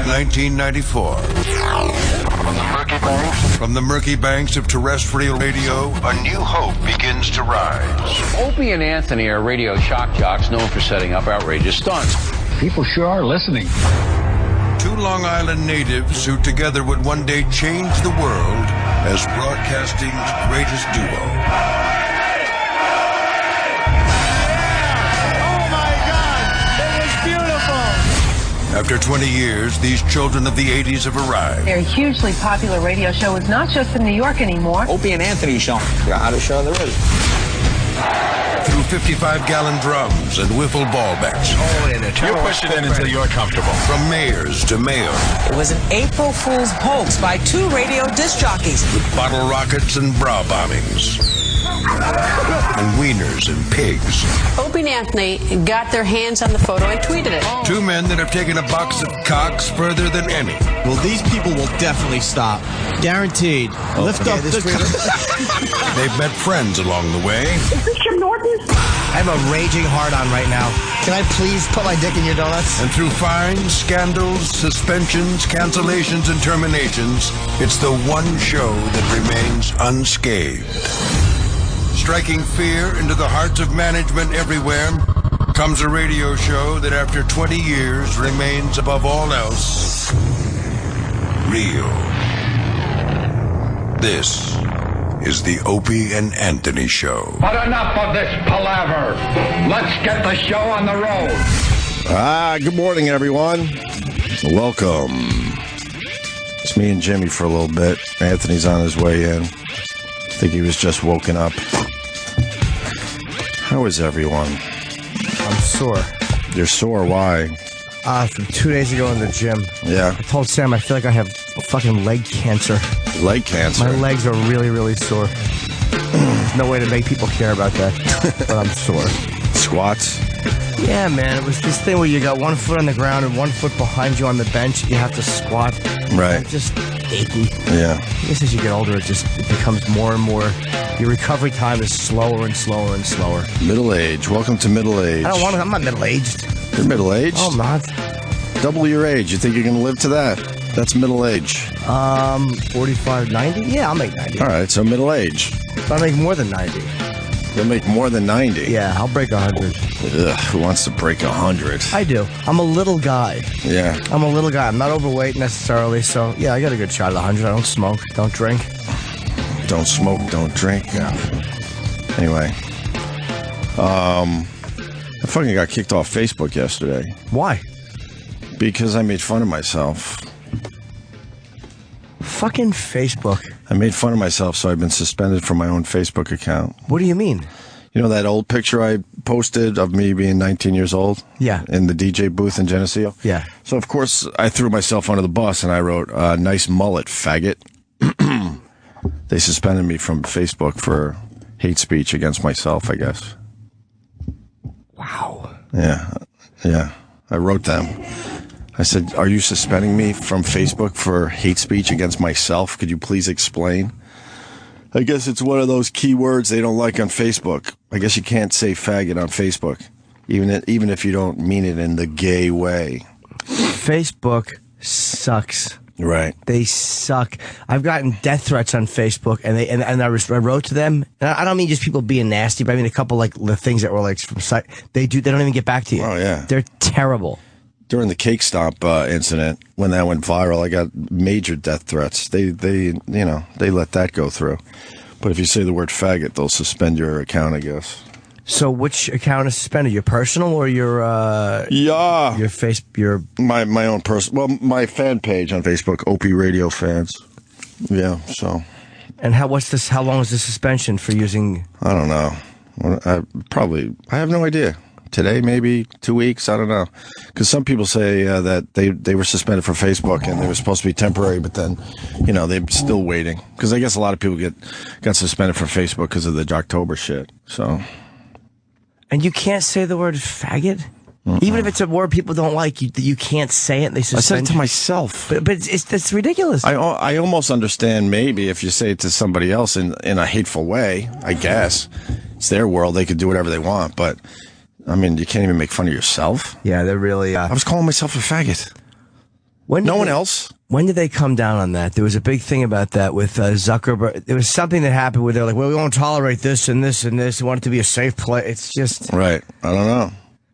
1994. From the murky banks of terrestrial radio, a new hope begins to rise. Opie and Anthony are radio shock jocks known for setting up outrageous stunts. People sure are listening. Two Long Island natives who together would one day change the world as broadcasting's greatest duo. After 20 years, these children of the 80s have arrived. Their hugely popular radio show is not just in New York anymore. Opie and Anthony show. The hottest show there is. Through 55-gallon drums and wiffle ball bats. You push it in until you're comfortable. From mayors to mayor. It was an April Fool's hoax by two radio disc jockeys. With bottle rockets and bra bombings. And wieners and pigs. Opie and Anthony got their hands on the photo and tweeted it. Two men that have taken a box of cocks further than any. Well, these people will definitely stop. Guaranteed. Lift up the... They've met friends along the way. Is this Jim Norton? I have a raging hard-on right now. Can I please put my dick in your donuts? And through fines, scandals, suspensions, cancellations, and terminations, it's the one show that remains unscathed. Striking fear into the hearts of management everywhere comes a radio show that after 20 years remains above all else real. This is the Opie and Anthony Show. But enough of this palaver. Let's get the show on the road. Good morning, everyone. Welcome. It's me and Jimmy for a little bit. Anthony's on his way in. I think he was just woken up. How is everyone? I'm sore. You're sore, why? From 2 days ago in the gym. Yeah. I told Sam I feel like I have fucking leg cancer. Leg cancer? My legs are really, really sore. There's no way to make people care about that, but I'm sore. Squats? Yeah, man. It was this thing where you got 1 foot on the ground and 1 foot behind you on the bench. You have to squat. Right. It's just achy. Yeah. I guess as you get older, it becomes more and more. Your recovery time is slower and slower and slower. Middle age. Welcome to middle age. I'm not middle-aged. You're middle-aged? Oh, I'm not. Double your age. You think you're going to live to that? That's middle age. 45, 90? Yeah, I'll make 90. All right, so middle age. I'll make more than 90. You'll make more than 90? Yeah, I'll break 100. Ugh, who wants to break 100? I do. I'm a little guy. Yeah. I'm a little guy. I'm not overweight necessarily, so yeah, I got a good shot at 100. I don't smoke, don't drink. Don't smoke, don't drink. Yeah. Anyway. I fucking got kicked off Facebook yesterday. Why? Because I made fun of myself. Fucking Facebook. I made fun of myself, so I've been suspended from my own Facebook account. What do you mean? You know that old picture I posted of me being 19 years old? Yeah. In the DJ booth in Geneseo? Yeah. So, of course, I threw myself under the bus and I wrote, nice mullet, faggot. They suspended me from Facebook for hate speech against myself, I guess. Wow. Yeah. I wrote them. I said, are you suspending me from Facebook for hate speech against myself? Could you please explain? I guess it's one of those key words they don't like on Facebook. I guess you can't say faggot on Facebook, even if you don't mean it in the gay way. Facebook sucks. Right. They suck. I've gotten death threats on Facebook, and I wrote to them. And I don't mean just people being nasty, but I mean a couple like the things that were like from site. They don't even get back to you. Oh yeah. They're terrible. During the cake stomp incident, when that went viral, I got major death threats. They let that go through. But if you say the word faggot, they'll suspend your account, I guess. So which account is suspended? Your personal or your yeah, your my own personal? Well, my fan page on Facebook, Opie Radio Fans. Yeah. So. And how long is the suspension for using? I don't know. I have no idea. Today, maybe 2 weeks. I don't know. Because some people say that they were suspended from Facebook and they were supposed to be temporary, but then, they're still waiting. Because I guess a lot of people got suspended from Facebook because of the Jocktober shit. So. And you can't say the word faggot? Even if it's a word people don't like, you can't say it. They suspend. I said it to myself. But it's ridiculous. I almost understand maybe if you say it to somebody else in a hateful way, I guess. It's their world. They could do whatever they want. But, I mean, you can't even make fun of yourself. Yeah, they're really... I was calling myself a faggot. No one else. When did they come down on that? There was a big thing about that with Zuckerberg. There was something that happened where they're like, well, we won't tolerate this and this and this. We want it to be a safe place. It's just... Right. I don't know.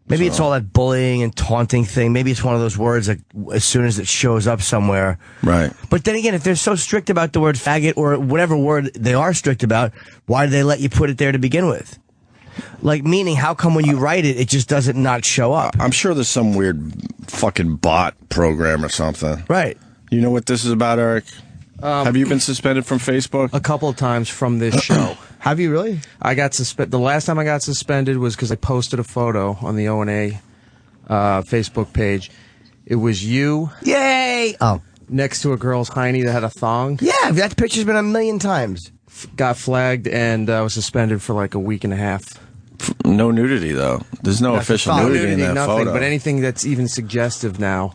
Maybe it's all that bullying and taunting thing. Maybe it's one of those words that as soon as it shows up somewhere. Right. But then again, if they're so strict about the word faggot or whatever word they are strict about, why do they let you put it there to begin with? Like, meaning, how come when you write it, it just doesn't not show up? I'm sure there's some weird fucking bot program or something. Right. You know what this is about, Eric? Have you been suspended from Facebook? A couple of times from this show. Have you really? I got suspended. The last time I got suspended was because I posted a photo on the O&A Facebook page. It was you. Yay! Oh. Next to a girl's hiney that had a thong. Yeah, that picture's been a million times. Got flagged and was suspended for like a week and a half. No nudity, though. There's no official nudity in that nothing, photo. But anything that's even suggestive now.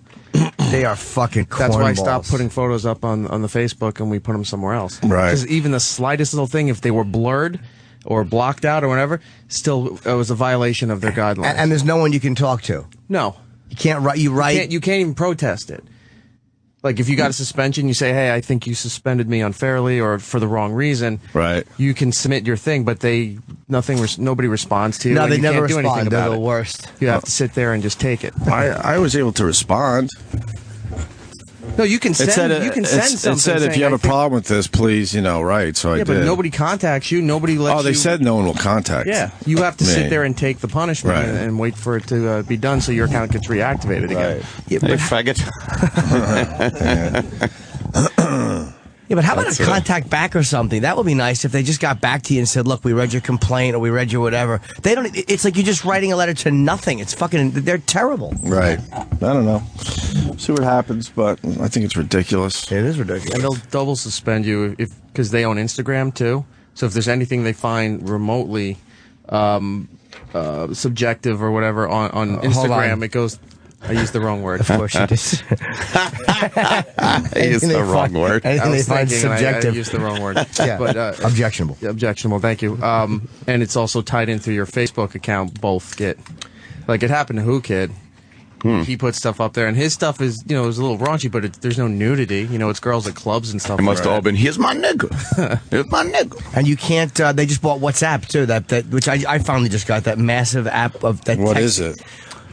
They are fucking cornballs. That's why I stopped putting photos up on the Facebook and we put them somewhere else. Right. Because even the slightest little thing, if they were blurred or blocked out or whatever, still it was a violation of their guidelines. And there's no one you can talk to. No. You can't write. You can't even protest it. Like if you got a suspension, you say, "Hey, I think you suspended me unfairly or for the wrong reason." Right. You can submit your thing, but nobody responds to you. No, and they you never can't do respond. anything They're about the it. worst. You have to sit there and just take it. I was able to respond. No, you can send. Something. It said if you have a problem with this, please, right. So I did. But nobody contacts you. Nobody lets you. Oh, they said no one will contact. Yeah, you have to me. sit there and take the punishment and wait for it to be done, so your account gets reactivated again. Yeah, hey, faggot. Yeah, but how about a contact back or something? That would be nice if they just got back to you and said, "Look, we read your complaint or we read your whatever." They don't. It's like you're just writing a letter to nothing. It's fucking. They're terrible. Right. I don't know. See what happens, but I think it's ridiculous. It is ridiculous. And they'll double suspend you because they own Instagram too. So if there's anything they find remotely subjective or whatever on Instagram, it goes. I used the wrong word. Of course you did. I used the wrong word. Anything they find subjective. I used the wrong word. Yeah. But, objectionable. Objectionable, thank you. And it's also tied in through your Facebook account, both get. Like it happened to Who Kid. He put stuff up there, and his stuff is, it was a little raunchy, but there's no nudity. It's girls at clubs and stuff. It must have all been, here's my nigga. Here's my nigga. And you can't, they just bought WhatsApp, too, which I finally just got, that massive app of that What text. is it?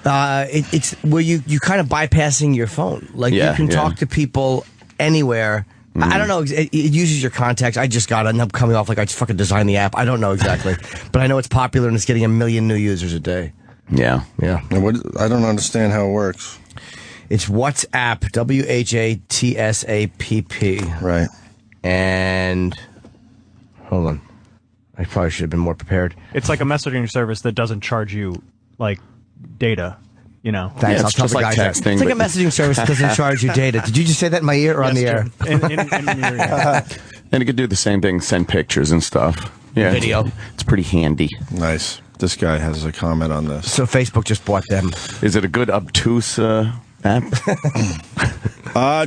It's where you kind of bypassing your phone. Like you can talk to people anywhere. I don't know. It uses your contacts. I just got it, and I'm coming off like I just fucking designed the app. I don't know exactly, but I know it's popular and it's getting 1 million new users a day. Yeah. And I don't understand how it works. It's WhatsApp, WHATSAPP. Right. And hold on, I probably should have been more prepared. It's like a messaging service that doesn't charge you like data. Thanks. Yeah, I'll it's tell just the like guys texting, that. It's like a but- messaging service that doesn't charge you data. Did you just say that in my ear or on the air? In your ear. And it could do the same thing, send pictures and stuff. Yeah. Video. It's pretty handy. Nice. This guy has a comment on this. So Facebook just bought them. Is it a good obtuse app?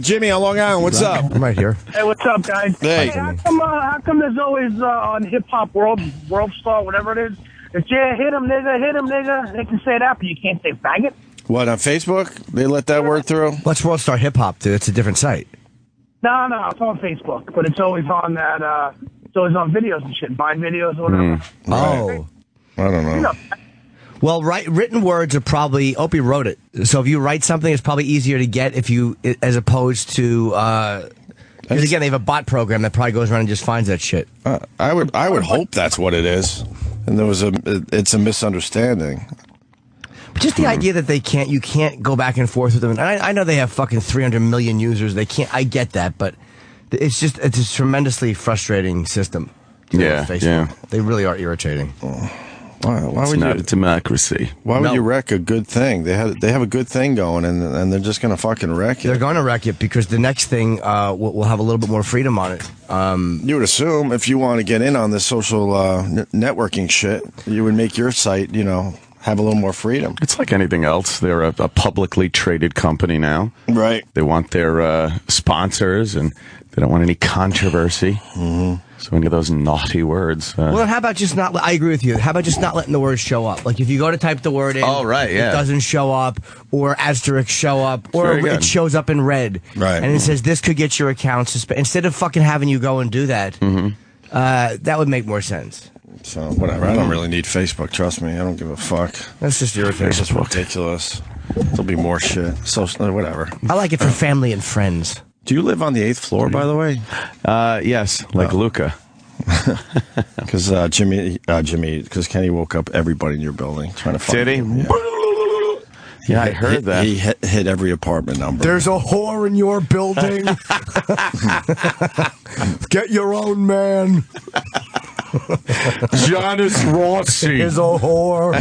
Jimmy on Long Island, what's up? I'm right here. Hey, what's up, guys? Hey. How come there's always on Hip Hop World Star, whatever it is, it's hit him nigga. They can say that, but you can't say faggot. What, on Facebook? They let that word through? What's World Star Hip Hop, dude? It's a different site. No, it's on Facebook, but it's always on that. It's always on videos and shit, Vine videos or whatever. Oh. I don't know. Well, written words are probably, Opie wrote it. So if you write something, it's probably easier to get as opposed to, because again, they have a bot program that probably goes around and just finds that shit. I would hope that's what it is. And it's a misunderstanding. But just the idea that you can't go back and forth with them. And I know they have fucking 300 million users. They can't, I get that, but it's a tremendously frustrating system. Facebook. Yeah. They really are irritating. Why it's would not you? a democracy. Why would you wreck a good thing? They have a good thing going, and they're just gonna fucking wreck it. They're going to wreck it because the next thing will have a little bit more freedom on it. You would assume if you want to get in on this social networking shit, you would make your site, have a little more freedom. It's like anything else. They're a publicly traded company now. Right. They want their sponsors, and they don't want any controversy. Mm-hmm. So any of those naughty words. Well, then how about just not... I agree with you. How about just not letting the words show up? Like, if you go to type the word in... Oh, right, yeah. It doesn't show up, or asterisk show up, or it shows up in red. Right. And it says, this could get your account suspended. Instead of fucking having you go and do that, that would make more sense. So, whatever. I don't really need Facebook. Trust me. I don't give a fuck. That's just irritating. It's just ridiculous. There'll be more shit. So, whatever. I like it for family and friends. Do you live on the 8th floor, by the way? Yes, like Luca. Because because Kenny woke up everybody in your building trying to find Did he? him. Yeah, I heard that. He hit every apartment number. There's a whore in your building. Get your own man. Giannis Rossi is a whore.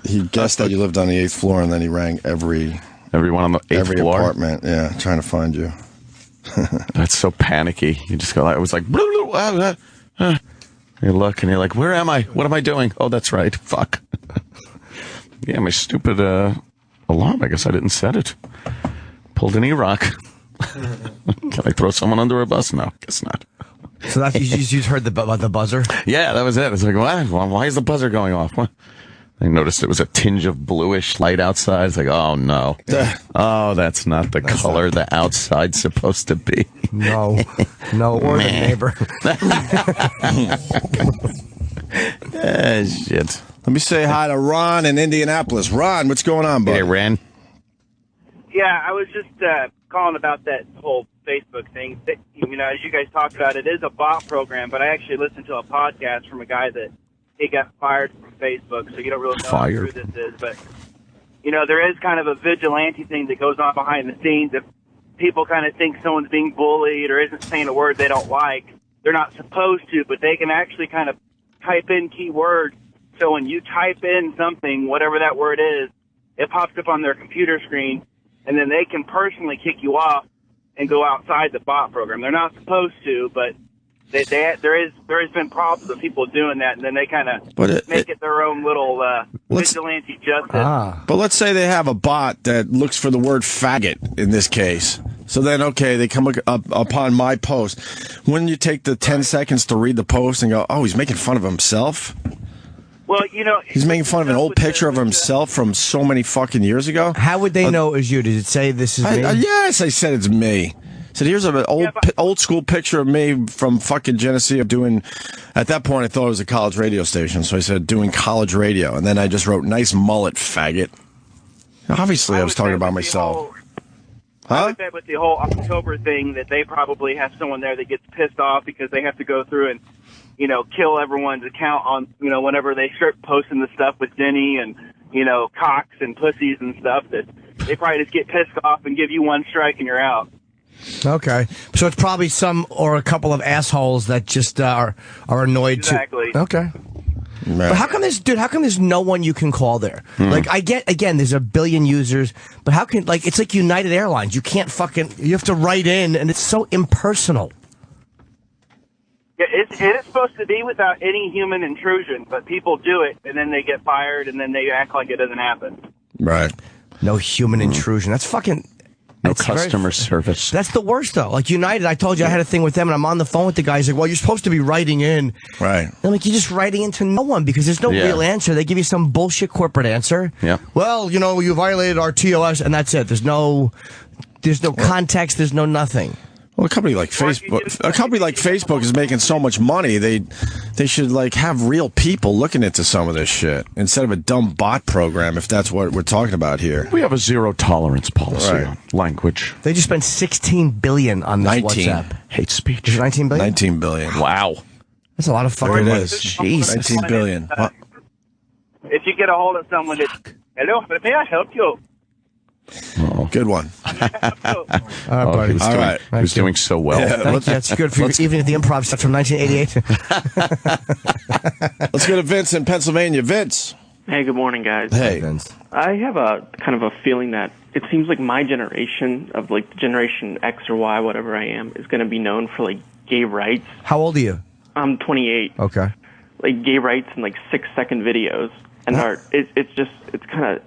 He guessed that you lived on the 8th floor, and then he rang everyone on the 8th floor? apartment. Yeah, trying to find you. That's so panicky. You just go. I was like, you look and you're like, where am I? What am I doing? Oh, that's right. Fuck. Yeah, my stupid alarm. I guess I didn't set it. Pulled an E-Rock. Can I throw someone under a bus? No, guess not. So that's you just heard the buzzer? Yeah, that was it. It's like, what? Why is the buzzer going off? What? I noticed it was a tinge of bluish light outside. It's like, oh no. Oh, that's not the color the outside's supposed to be. No, or the neighbor. Shit. Let me say hi to Ron in Indianapolis. Ron, what's going on, buddy? Hey, Ron. Yeah, I was just calling about that whole Facebook thing. You know, as you guys talked about, it is a bot program, but I actually listened to a podcast from a guy that he got fired from Facebook, so you don't really know how true this is. But, you know, there is kind of a vigilante thing that goes on behind the scenes. If people kind of think someone's being bullied or isn't saying a word they don't like, they're not supposed to, but they can actually kind of type in keywords. So when you type in something, whatever that word is, it pops up on their computer screen, and then they can personally kick you off and go outside the bot program. They're not supposed to, but there has been problems with people doing that, and then they kind of make it their own little vigilante justice. But let's say they have a bot that looks for the word faggot in this case. So then, okay, they come up upon my post. Wouldn't you take the 10 seconds to read the post and go, oh, he's making fun of himself? Well, you know, he's making fun of an old picture of himself from so many fucking years ago. How would they know it was you? Did it say this is me? Yes, I said it's me. So here's an old school picture of me from fucking Geneseo doing. At that point, I thought it was a college radio station, so I said doing college radio, and then I just wrote "nice mullet, faggot." Obviously, I was talking about myself. I would bet with the whole October thing that they probably have someone there that gets pissed off because they have to go through and, you know, kill everyone's account on, you know, whenever they start posting the stuff with Denny and, you know, cocks and pussies and stuff, that they probably just get pissed off and give you one strike and you're out. Okay. So it's probably some or a couple of assholes that just are annoyed exactly. too. Okay. But how come there's no one you can call there? Like, I get, again, there's a billion users, but how can, like, it's like United Airlines. You can't you have to write in, and it's so impersonal. Yeah, it is supposed to be without any human intrusion, but people do it, and then they get fired, and then they act like it doesn't happen. Right. No human intrusion. That's fucking... No customer service. That's the worst, though. Like United, I told you I had a thing with them, and I'm on the phone with the guy. He's like, well, you're supposed to be writing in. Right. And I'm like, you're just writing into no one because there's no real answer. They give you some bullshit corporate answer. Yeah. Well, you know, you violated our TOS, and that's it. There's no context. There's no nothing. Well, a company like Facebook is making so much money. They should like have real people looking into some of this shit instead of a dumb bot program. If that's what we're talking about here, we have a zero tolerance policy on language. They just spent $16 billion on this WhatsApp. Hate speech. Is it $19 billion? $19 billion. Wow, that's a lot of fucking money. Jesus, $19 billion. If you get a hold of someone, hello, may I help you? Oh, good one. All right, buddy. All right. He was doing so well. Yeah, that's good for you. Even at the Improv stuff from 1988. Let's go to Vince in Pennsylvania. Vince. Hey, good morning, guys. Hey, Vince. I have a kind of a feeling that it seems like my generation of like Generation X or Y, whatever I am, is going to be known for like gay rights. How old are you? I'm 28. Okay. like gay rights in like 6-second videos, and it's kind of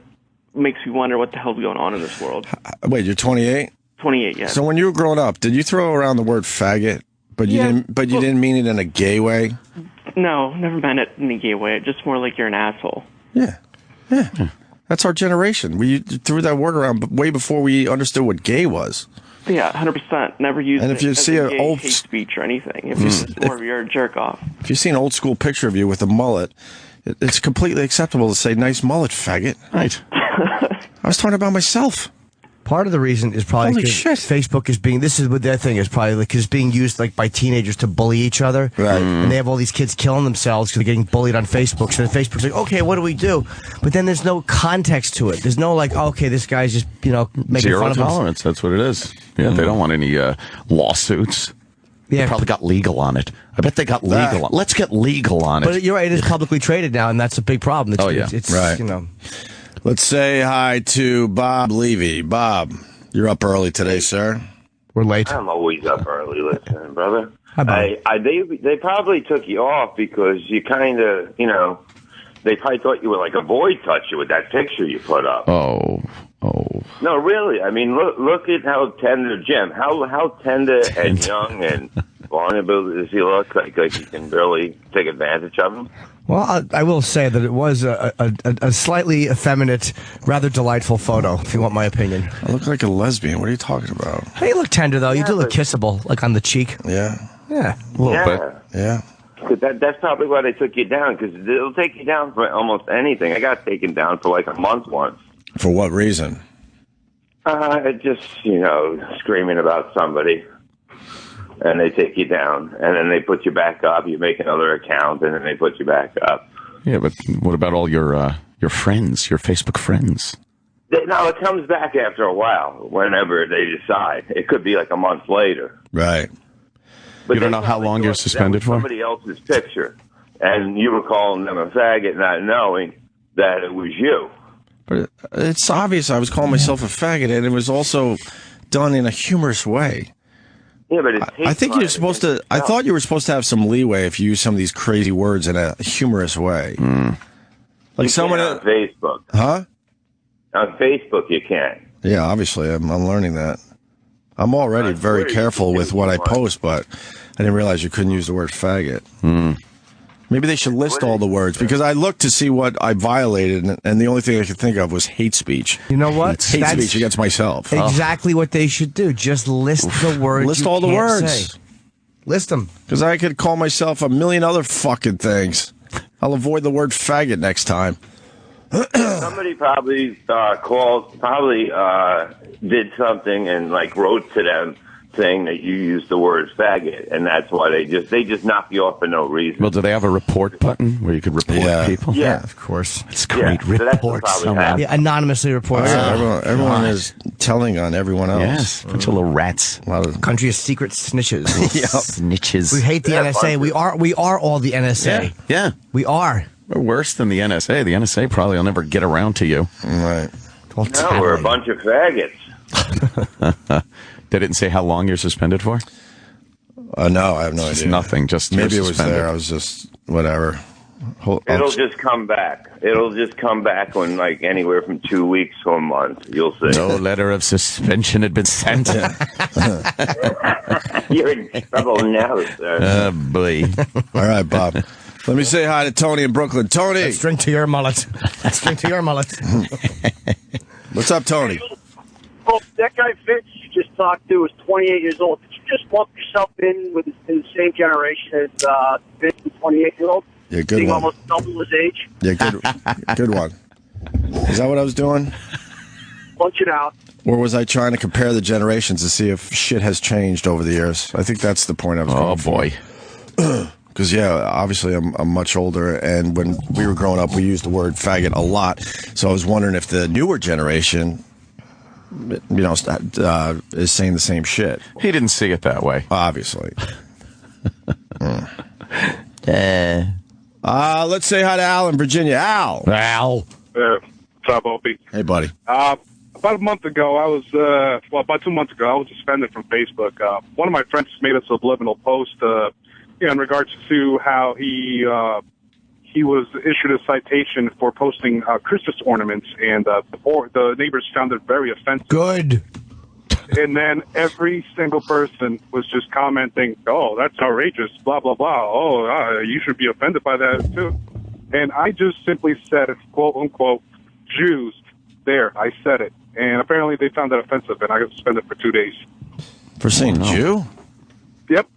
makes me wonder what the hell's going on in this world. Wait, you're 28? 28, yeah. So when you were growing up, did you throw around the word faggot, but you didn't mean it in a gay way? No, never meant it in a gay way. Just more like you're an asshole. Yeah. That's our generation. We threw that word around way before we understood what gay was. Yeah, 100%. Never used and if you it see as an a old hate speech or anything. If it's more of you're a jerk off. If you see an old school picture of you with a mullet, it's completely acceptable to say "nice mullet, faggot." Right. I was talking about myself. Part of the reason is probably because Facebook is being, this is what their thing is probably, because it's being used like by teenagers to bully each other. Right. And they have all these kids killing themselves because they're getting bullied on Facebook. So then Facebook's like, okay, what do we do? But then there's no context to it. There's no like, okay, this guy's just, making Zero fun of us. tolerance. That's what it is. Yeah, they don't want any lawsuits. Yeah. They probably got legal on it. I bet they got legal on it. Let's get legal on it. But you're right, it is publicly traded now, and that's a big problem. It's right. Let's say hi to Bob Levy. Bob, you're up early today, sir. We're late. I'm always up early listening, brother. Hi, Bob. They probably took you off because you kind of, they probably thought you were like a boy toucher with that picture you put up. Oh. No, really. I mean, look at how tender, Jim. How tender and young and vulnerable does he look? Like you can really take advantage of him. Well, I will say that it was a slightly effeminate, rather delightful photo, if you want my opinion. I look like a lesbian. What are you talking about? Hey, you look tender, though. You do look kissable, like on the cheek. Yeah. Yeah. A little bit. Yeah. That's probably why they took you down, because it'll take you down for almost anything. I got taken down for like a month once. For what reason? Just, screaming about somebody. And they take you down, and then they put you back up. You make another account, and then they put you back up. Yeah, but what about all your friends, your Facebook friends? No, it comes back after a while, whenever they decide. It could be like a month later. Right. But you don't know how long you're suspended for? Somebody else's picture, and you were calling them a faggot, not knowing that it was you. But it's obvious I was calling myself a faggot, and it was also done in a humorous way. Yeah, but I think you're supposed to. I thought you were supposed to have some leeway if you use some of these crazy words in a humorous way. Like someone on Facebook, huh? On Facebook, you can. Yeah, obviously, I'm learning that. I'm already very careful with what I post, but I didn't realize you couldn't use the word faggot. Maybe they should list all the words, because I looked to see what I violated, and the only thing I could think of was hate speech. You know what? Hate speech against myself. Exactly what they should do. Just list the words. List all the words. Say. List them. Because I could call myself a million other fucking things. I'll avoid the word faggot next time. Somebody probably did something and wrote to them saying that you used the word faggot, and that's why they just knock you off for no reason. Well, do they have a report button where you could report people? Yeah, of course. It's great. Yeah, Report someone. Yeah, anonymously report. Everyone is telling on everyone else. Yes, bunch of little rats. A lot of country of secret snitches. Snitches. We hate the NSA. We are all the NSA. Yeah. We are. We're worse than the NSA. The NSA probably will never get around to you. Right. No, we're a bunch of faggots. They didn't say how long you're suspended for? No, I have no idea. Nothing. Just maybe it was suspended. there. I was just whatever. It'll just come back. It'll just come back when anywhere from 2 weeks to a month. You'll see. No letter of suspension had been sent. You're in trouble now, sir. Oh, boy. All right, Bob. Let me say hi to Tony in Brooklyn. Tony. Let's drink to your mullet. Let's drink to your mullet. What's up, Tony? Oh, that guy Vince you just talked to is 28 years old. Did you just lump yourself in with the same generation as Vince, the 28-year-old? Yeah, good Being one. almost double his age? Yeah, good one. Is that what I was doing? Punch it out. Or was I trying to compare the generations to see if shit has changed over the years? I think that's the point I was going for. Oh, boy. Because, yeah, obviously I'm much older, and when we were growing up, we used the word faggot a lot. So I was wondering if the newer generation, is saying the same shit. He didn't see it that way. Obviously. Let's say hi to Al in Virginia. Al. What's up, Opie? Hey, buddy. About a month ago, about 2 months ago, I was suspended from Facebook. One of my friends made a subliminal post in regards to how he he was issued a citation for posting Christmas ornaments, and the neighbors found it very offensive. Good. And then every single person was just commenting, "Oh, that's outrageous, blah, blah, blah. Oh, you should be offended by that, too." And I just simply said, quote, unquote, Jews. There, I said it. And apparently they found that offensive, and I got suspended for 2 days. For saying Jew? Yep.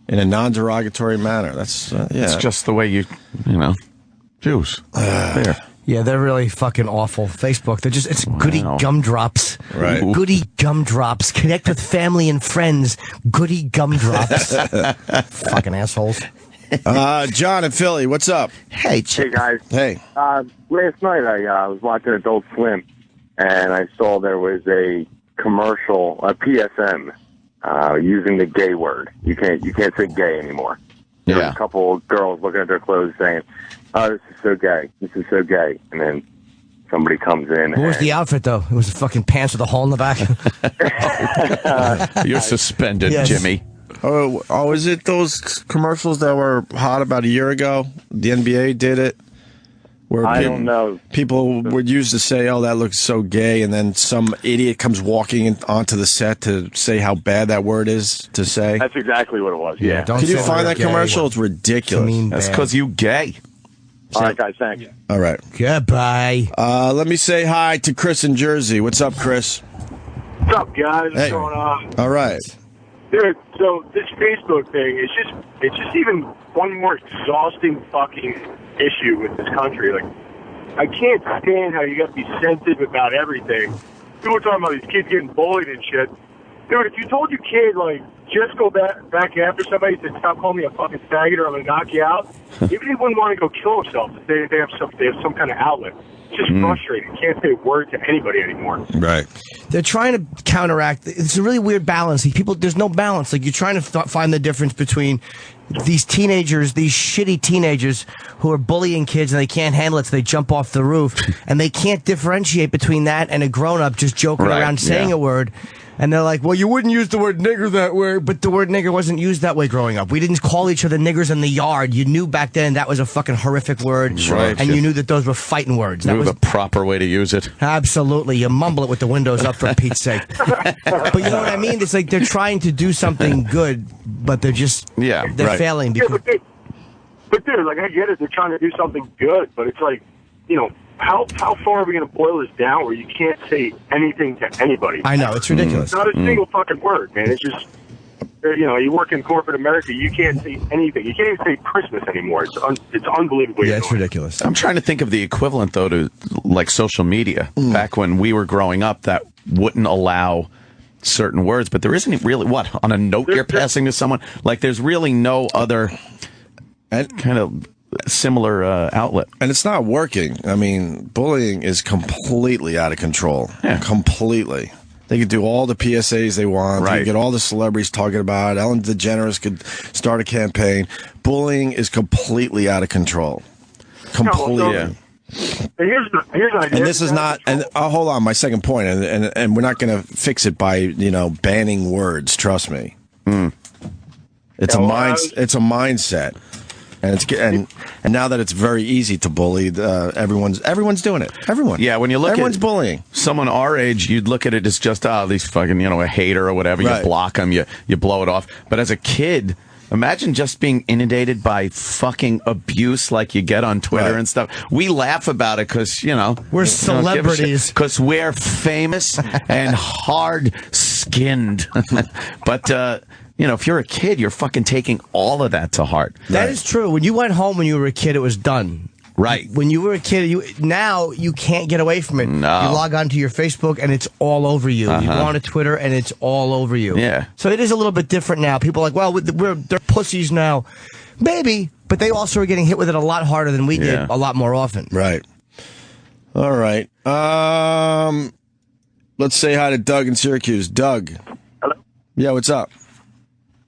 In a non-derogatory manner. That's, yeah. It's just the way you know, Jews. There. Yeah, they're really fucking awful. Facebook, it's goody gumdrops. Right. Goody gumdrops. Connect with family and friends. Goody gumdrops. Fucking assholes. John in Philly, what's up? Hey, Hey, guys. Hey. Last night I was watching Adult Swim, and I saw there was a commercial, a PSM, using the gay word. You can't say gay anymore. There was a couple of girls looking at their clothes saying, "Oh, this is so gay. This is so gay." And then somebody comes in. What was the outfit, though? It was fucking pants with a hole in the back. You're suspended, Yes. Jimmy. Oh, is it those commercials that were hot about a year ago? The NBA did it. Where I don't know. People would use to say, "Oh, that looks so gay," and then some idiot comes walking onto the set to say how bad that word is to say. That's exactly what it was. Yeah. Can you find that commercial? It's ridiculous. That's because you gay. All right, guys. Thanks. All right. Goodbye. Let me say hi to Chris in Jersey. What's up, Chris? What's up, guys? What's Hey. going on? All right. Dude, so this Facebook thing, it's just even one more exhausting fucking issue with this country. Like, I can't stand how you got to be sensitive about everything. People are talking about these kids getting bullied and shit. Dude, if you told your kid, like, just go back after somebody and say, "Stop calling me a fucking faggot or I'm going to knock you out," even he wouldn't want to go kill himself if they have some kind of outlet. It's just frustrating. Can't say a word to anybody anymore. Right. They're trying to counteract. It's a really weird balance. There's no balance. Like, you're trying to find the difference between these teenagers, these shitty teenagers who are bullying kids and they can't handle it, so they jump off the roof, and they can't differentiate between that and a grown-up just joking around saying a word. And they're like, "Well, you wouldn't use the word nigger that way," but the word nigger wasn't used that way growing up. We didn't call each other niggers in the yard. You knew back then that was a fucking horrific word, and you knew that those were fighting words. That That was was the proper way to use it. absolutely. You mumble it with the windows up, for Pete's sake. But you know what I mean? It's like they're trying to do something good, but they're failing because. But dude, like, I get it. They're trying to do something good, but it's like, you know, how far are we going to boil this down where you can't say anything to anybody? I know, it's ridiculous. Not a single fucking word, man. It's just, you know, you work in corporate America, you can't say anything. You can't even say Christmas anymore. It's unbelievable. Yeah, it's ridiculous. I'm trying to think of the equivalent, though, to like social media. Back when we were growing up, that wouldn't allow certain words, but there isn't really, what, on a note you're passing to someone? Like, there's really no other kind of similar outlet. And it's not working. I mean, bullying is completely out of control. Yeah. Completely. They could do all the PSAs they want. They could get all the celebrities talking about it. Ellen DeGeneres could start a campaign. Bullying is completely out of control. Completely. And here's an idea. And this is not. And hold on, my second point. And we're not going to fix it by banning words. Trust me. It's a mindset. And it's and now that it's very easy to bully, everyone's doing it. Everyone. Yeah, when you look everyone's at bullying. Someone our age, you'd look at it as just these fucking a hater or whatever. Right. You block them, you blow it off. But as a kid, imagine just being inundated by fucking abuse like you get on Twitter and stuff. We laugh about it because we're celebrities, because we're famous and hard skinned. But. If you're a kid, you're fucking taking all of that to heart. That is true. When you went home when you were a kid, it was done. Right. When you were a kid, now you can't get away from it. No. You log onto your Facebook and it's all over you. You go onto Twitter and it's all over you. Yeah. So it is a little bit different now. People are like, well, they're pussies now. Maybe, but they also are getting hit with it a lot harder than we did a lot more often. Right. All right. Let's say hi to Doug in Syracuse. Doug. Hello. Yeah, what's up?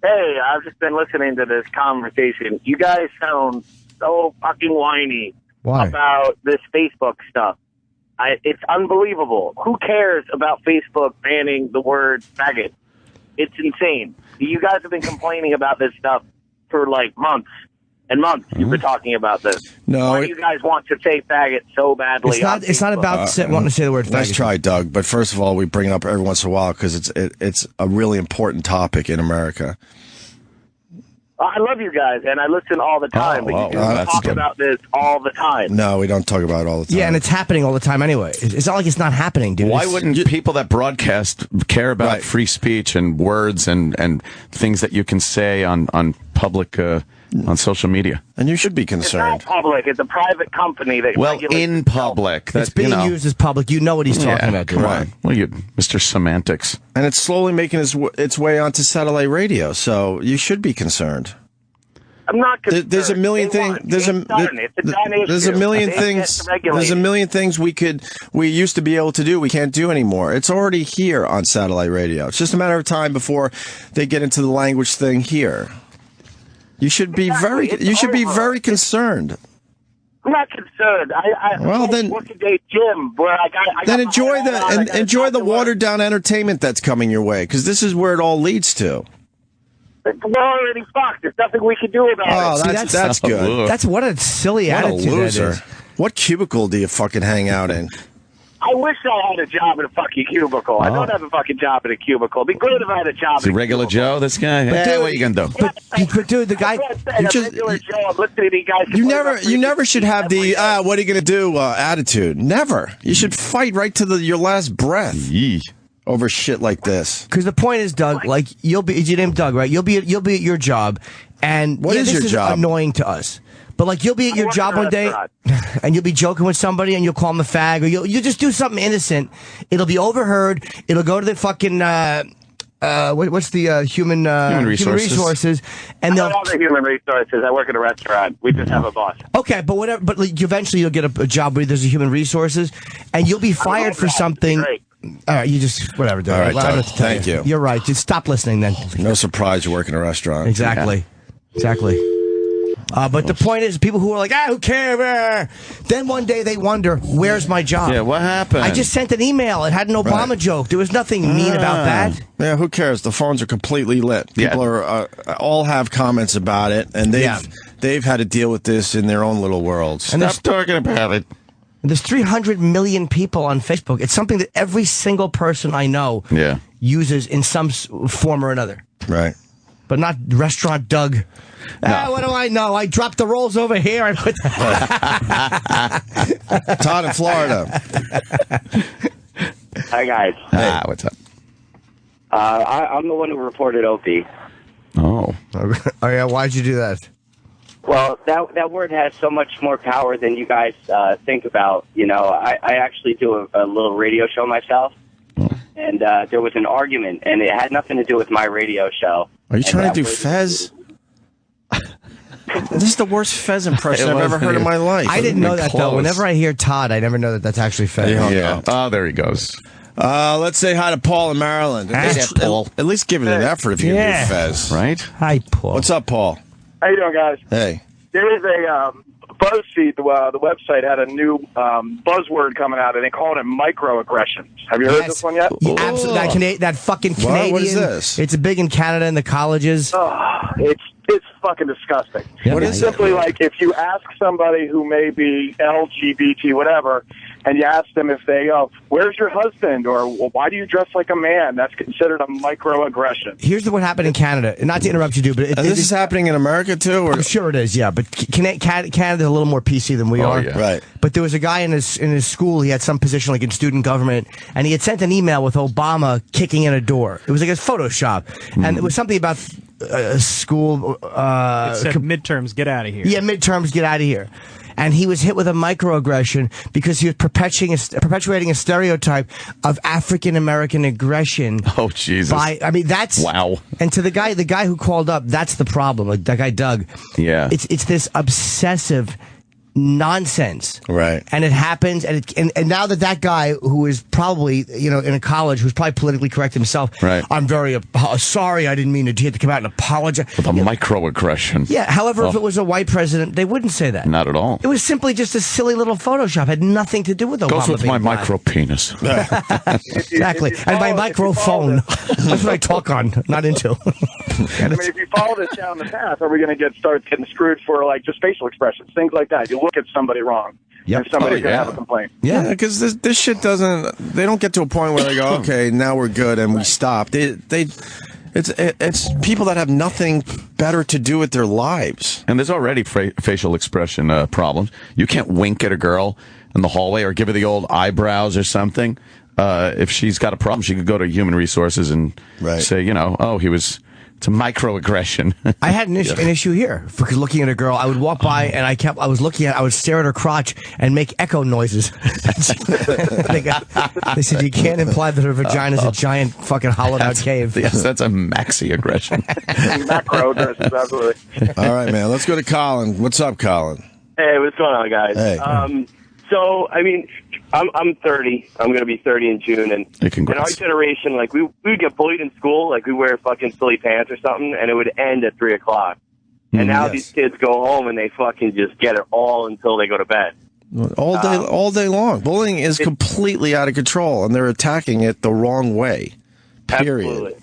Hey, I've just been listening to this conversation. You guys sound so fucking whiny about this Facebook stuff. It's unbelievable. Who cares about Facebook banning the word faggot? It's insane. You guys have been complaining about this stuff for like months, and months you've been talking about this. No, Why do you guys want to say faggot so badly? It's not about wanting to say the word faggot. Nice try, Doug. But first of all, we bring it up every once in a while because it's a really important topic in America. I love you guys, and I listen all the time, but you talk about this all the time. No, we don't talk about it all the time. Yeah, and it's happening all the time anyway. It's not like it's not happening, dude. Why wouldn't people that broadcast care about free speech and words and things that you can say on public on social media? And you should be concerned. It's not public. It's a private company that regulates in public. It's being used as public. You know what he's talking about, dude. Right. Well, Mr. Semantics. And it's slowly making its way onto satellite radio, so you should be concerned. I'm not concerned. There's a million things. There's a million things. There's a million things we used to be able to do. We can't do anymore. It's already here on satellite radio. It's just a matter of time before they get into the language thing here. You should be very concerned. I'm not concerned. I then work at a gym where I got then enjoy the watered down entertainment that's coming your way, because this is where it all leads to. We're already fucked. There's nothing we can do about it. Oh, that's good. That's what a silly attitude a loser. that is. What cubicle do you fucking hang out in? I wish I had a job in a fucking cubicle. I don't have a fucking job in a cubicle. It'd be great if I had a job Is he regular Joe, this guy? Hey, what are you going to do? But dude, the guy... regular Joe, I'm listening to you guys. You never should have the, what are you going to do attitude. Never. You should fight right to your last breath. Over shit like this. Because the point is, Doug, like, your name's Doug, right? You'll be at your job, and what is your job? Annoying to us. But like, you'll be at your job one day, and you'll be joking with somebody, and you'll call them a fag, or you'll just do something innocent. It'll be overheard. It'll go to the fucking what's the human resources, and they'll. I don't have the human resources. I work at a restaurant. We just have a boss. Okay, but whatever. But like, eventually, you'll get a job where there's a human resources, and you'll be fired for something. All right, you just whatever. Dude. All right, Doug, thank you. You're right. Just stop listening then. No surprise you work in a restaurant. Exactly. But the point is, people who are like, who cares? Then one day they wonder, where's my job? Yeah, what happened? I just sent an email. It had an Obama joke. There was nothing mean about that. Yeah, who cares? The phones are completely lit. People are all have comments about it, and they've had to deal with this in their own little worlds. And stop talking about it. There's 300 million people on Facebook. It's something that every single person I know uses in some form or another. Right. But not Restaurant Doug. No. What do I know? I dropped the rolls over here. I put Todd in Florida. Hi, guys. Hey. What's up? I'm the one who reported Opie. Oh. Oh, yeah? Why'd you do that? Well, that word has so much more power than you guys think about. You know, I actually do a little radio show myself, and there was an argument, and it had nothing to do with my radio show. Are you trying to do Fez? This is the worst Fez impression I've ever heard in my life. I didn't know that, though. Whenever I hear Todd, I never know that that's actually Fez. Yeah. Oh, there he goes. Let's say hi to Paul in Maryland. At least give it an effort if you can do Fez. Right? Hi, Paul. What's up, Paul? How you doing, guys? Hey. There is a BuzzFeed, the website, had a new buzzword coming out, and they called it microaggressions. Have you heard this one yet? Yeah, absolutely. That fucking Canadian. What is this? It's big in Canada in the colleges. It's fucking disgusting. Yeah, It's simply like if you ask somebody who may be LGBT, whatever, and you ask them if they, where's your husband? Or why do you dress like a man? That's considered a microaggression. Here's what happened in Canada. Not to interrupt you, dude, but this is happening in America, too? Or? I'm sure it is, yeah. But Canada's a little more PC than we are. Yeah. Right. But there was a guy in his school, he had some position like in student government, and he had sent an email with Obama kicking in a door. It was like a Photoshop. And it was something about school. It said midterms, get out of here. Yeah, midterms, get out of here. And he was hit with a microaggression because he was perpetuating a stereotype of African American aggression. Oh, Jesus! That's wow. And to the guy who called up, that's the problem. Like that guy Doug. Yeah, it's this obsessive nonsense. Right. And it happens, and now that guy who is probably, in a college, who's probably politically correct himself, right. I'm very sorry, I didn't mean to. He had to come out and apologize. With a microaggression. Yeah, however, if it was a white president, they wouldn't say that. Not at all. It was simply just a silly little Photoshop. Had nothing to do with Obama. Goes with my being black. micro penis. Exactly. And my microphone. That's what I talk on, not into. I mean, if you follow this down the path, are we going to start getting screwed for like just facial expressions, things like that? You look at somebody wrong, and somebody's going to have a complaint. Yeah, because this shit doesn't. They don't get to a point where they go, okay, now we're good, and we stop. It's people that have nothing better to do with their lives. And there's already facial expression problems. You can't wink at a girl in the hallway or give her the old eyebrows or something. If she's got a problem, she could go to Human Resources and say, it's a microaggression. I had an issue here because looking at a girl, I would walk by and I would stare at her crotch and make echo noises. They said you can't imply that her vagina is a giant fucking hollowed out cave. Yes, that's a maxi aggression. Macro aggression, absolutely. All right, man. Let's go to Colin. What's up, Colin? Hey, what's going on, guys? Hey. So, I mean, I'm 30. I'm going to be 30 in June. And in our generation, like, we would get bullied in school. Like, we wear fucking silly pants or something, and it would end at 3 o'clock. And now these kids go home and they fucking just get it all until they go to bed. All day long. Bullying is completely out of control, and they're attacking it the wrong way. Period. Absolutely.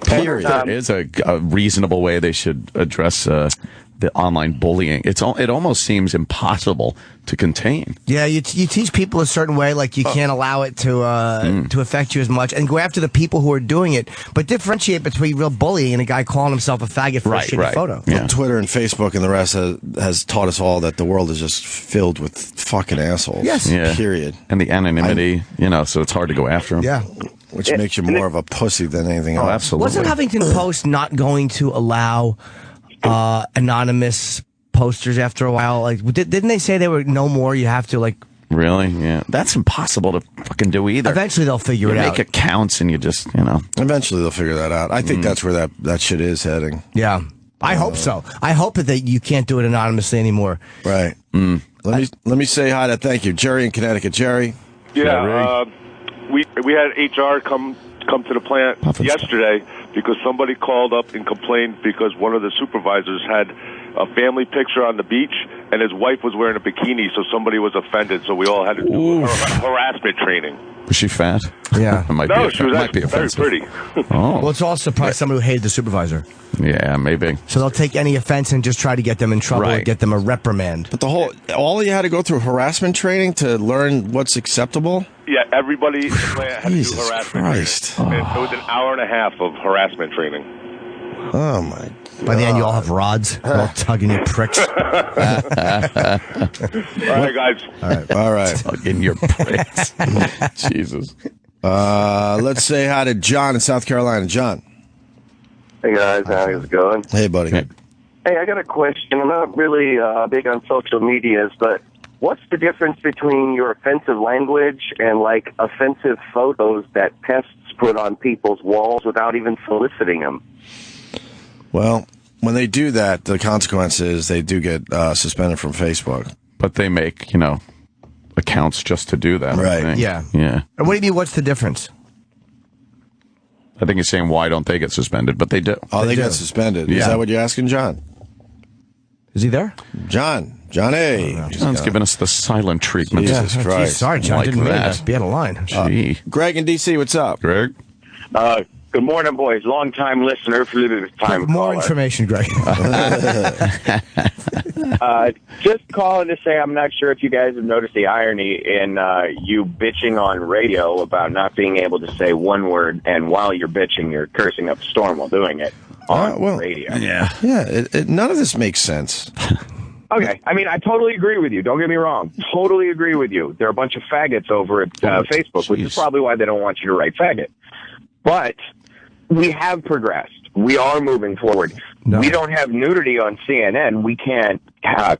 Period. There is a reasonable way they should address the online bullying. It almost seems impossible to contain. Yeah, you teach people a certain way, like you can't allow it to affect you as much, and go after the people who are doing it, but differentiate between real bullying and a guy calling himself a faggot for a shitty photo. Well, Twitter and Facebook and the rest has taught us all that the world is just filled with fucking assholes. Yes. Yeah. Period. And the anonymity, so it's hard to go after them. Yeah. Which makes you more of a pussy than anything else. Oh, absolutely. Wasn't Huffington Post not going to allow anonymous posters after a while? Like, didn't they say they were no more? You have to Really? Yeah. That's impossible to fucking do either. Eventually they'll figure it out. Make accounts and you just, Eventually they'll figure that out. I think that's where that shit is heading. Yeah. I hope so. I hope that you can't do it anonymously anymore. Right. Let me say hi to thank you, Jerry in Connecticut. Jerry. Yeah. We had HR come to the plant yesterday because somebody called up and complained because one of the supervisors had a family picture on the beach and his wife was wearing a bikini, so somebody was offended. So we all had to do harassment training. Was she fat? Yeah. She was actually very pretty. Oh. Well, it's also probably somebody who hated the supervisor. Yeah, maybe. So they'll take any offense and just try to get them in trouble or get them a reprimand. But all you had to go through harassment training to learn what's acceptable? Yeah, everybody in the plant had to do Jesus harassment Christ. training. It was an hour and a half of harassment training. Oh, my God. By the end, you all have rods. You're all tugging your pricks. All right, guys. All right. Tugging your pricks. Jesus. Let's say hi to John in South Carolina. John. Hey, guys. How's it going? Hey, buddy. Hey, I got a question. I'm not really big on social medias, but what's the difference between your offensive language and, offensive photos that pests put on people's walls without even soliciting them? Well, when they do that, the consequence is they do get suspended from Facebook. But they make, accounts just to do that. Right. I think. Yeah. Yeah. And what do you mean, what's the difference? I think you're saying, why don't they get suspended? But they do. Oh, they get suspended. Yeah. Is that what you're asking, John? Is he there? Johnny. John's giving us the silent treatment. Jesus Christ. Geez, sorry, John. Like Didn't mean that. to be out of line. Gee. Greg in D.C., what's up? Greg? Good morning, boys. Long-time listener, first-time More caller. information, Greg. Just calling to say I'm not sure if you guys have noticed the irony in you bitching on radio about not being able to say one word, and while you're bitching, you're cursing up a storm while doing it on radio. Yeah. None of this makes sense. Okay. I mean, I totally agree with you. Don't get me wrong. Totally agree with you. There are a bunch of faggots over at Facebook, which is probably why they don't want you to write faggot. But we have progressed. We are moving forward. No. We don't have nudity on CNN. We can't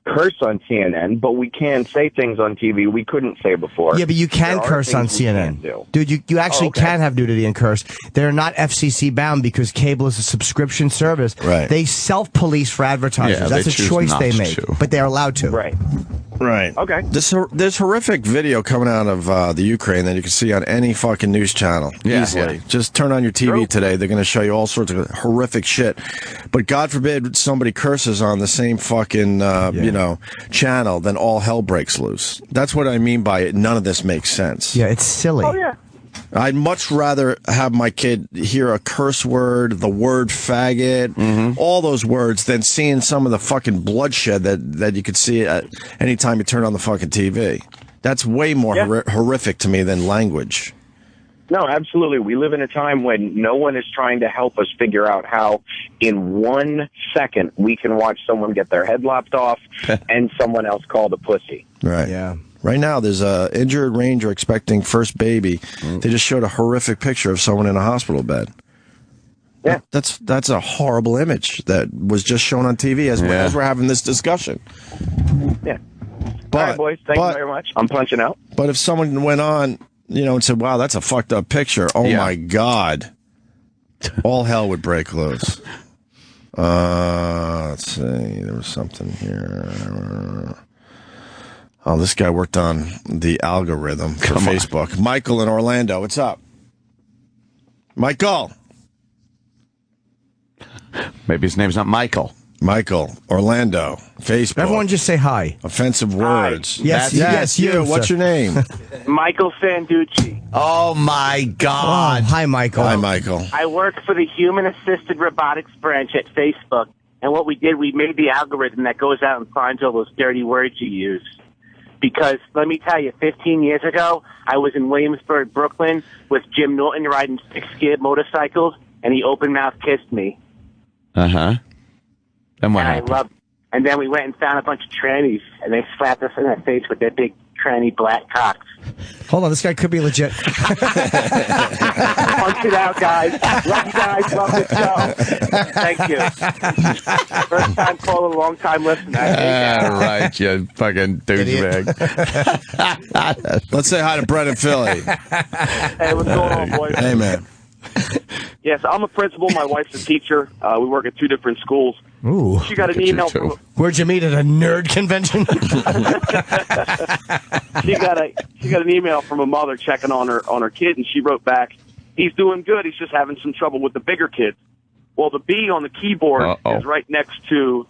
curse on CNN, but we can say things on TV we couldn't say before. Yeah, but you can curse on CNN. Dude, you actually can have nudity and curse. They're not FCC bound because cable is a subscription service. Right. They self-police for advertisers. Yeah, That's they a choose choice not they make, to. but they're allowed to. Right. Right. Okay. There's horrific video coming out of the Ukraine that you can see on any fucking news channel easily. Yeah. Just turn on your TV today. They're going to show you all sorts of horrific shit. But God forbid somebody curses on the same fucking channel, then all hell breaks loose. That's what I mean by it. None of this makes sense. Yeah, it's silly. Oh, yeah. I'd much rather have my kid hear a curse word, the word faggot, all those words, than seeing some of the fucking bloodshed that you could see at any time you turn on the fucking TV. That's way more horrific to me than language. No, absolutely. We live in a time when no one is trying to help us figure out how in 1 second we can watch someone get their head lopped off and someone else called a pussy. Right. Yeah. Right now, there's a injured ranger expecting first baby. They just showed a horrific picture of someone in a hospital bed. Yeah. That's a horrible image that was just shown on TV as we're having this discussion. Yeah. All right, boys. Thank you very much. I'm punching out. But if someone went on, and said, wow, that's a fucked up picture. Oh, my God. All hell would break loose. Let's see. There was something here. Oh, this guy worked on the algorithm for Facebook. Michael in Orlando, what's up? Michael. Maybe his name's not Michael. Michael, Orlando, Facebook. Everyone just say hi. Offensive words. Yes, you. What's your name? Michael Sanducci. Oh, my God. Oh, hi, Michael. Hi, Michael. I work for the human-assisted robotics branch at Facebook, and what we did, we made the algorithm that goes out and finds all those dirty words you use. Because, let me tell you, 15 years ago, I was in Williamsburg, Brooklyn, with Jim Norton riding 6-gear motorcycles, and he open-mouth kissed me. Uh-huh. And what happened? And then we went and found a bunch of trannies, and they slapped us in the face with their big tranny black cocks. Hold on, this guy could be legit. Punch it out, guys. Love you guys. Love the show. Thank you. First time caller, long time listener. Right, you fucking douchebag. Let's say hi to Brett in Philly. Hey, what's going on, boys? Hey, man. Yes, I'm a principal. My wife's a teacher. We work at 2 different schools. Ooh. She got an email from... Where'd you meet, at a nerd convention? She got an email from a mother checking on her kid, and she wrote back, "He's doing good. He's just having some trouble with the bigger kids." Well, the B on the keyboard is right next to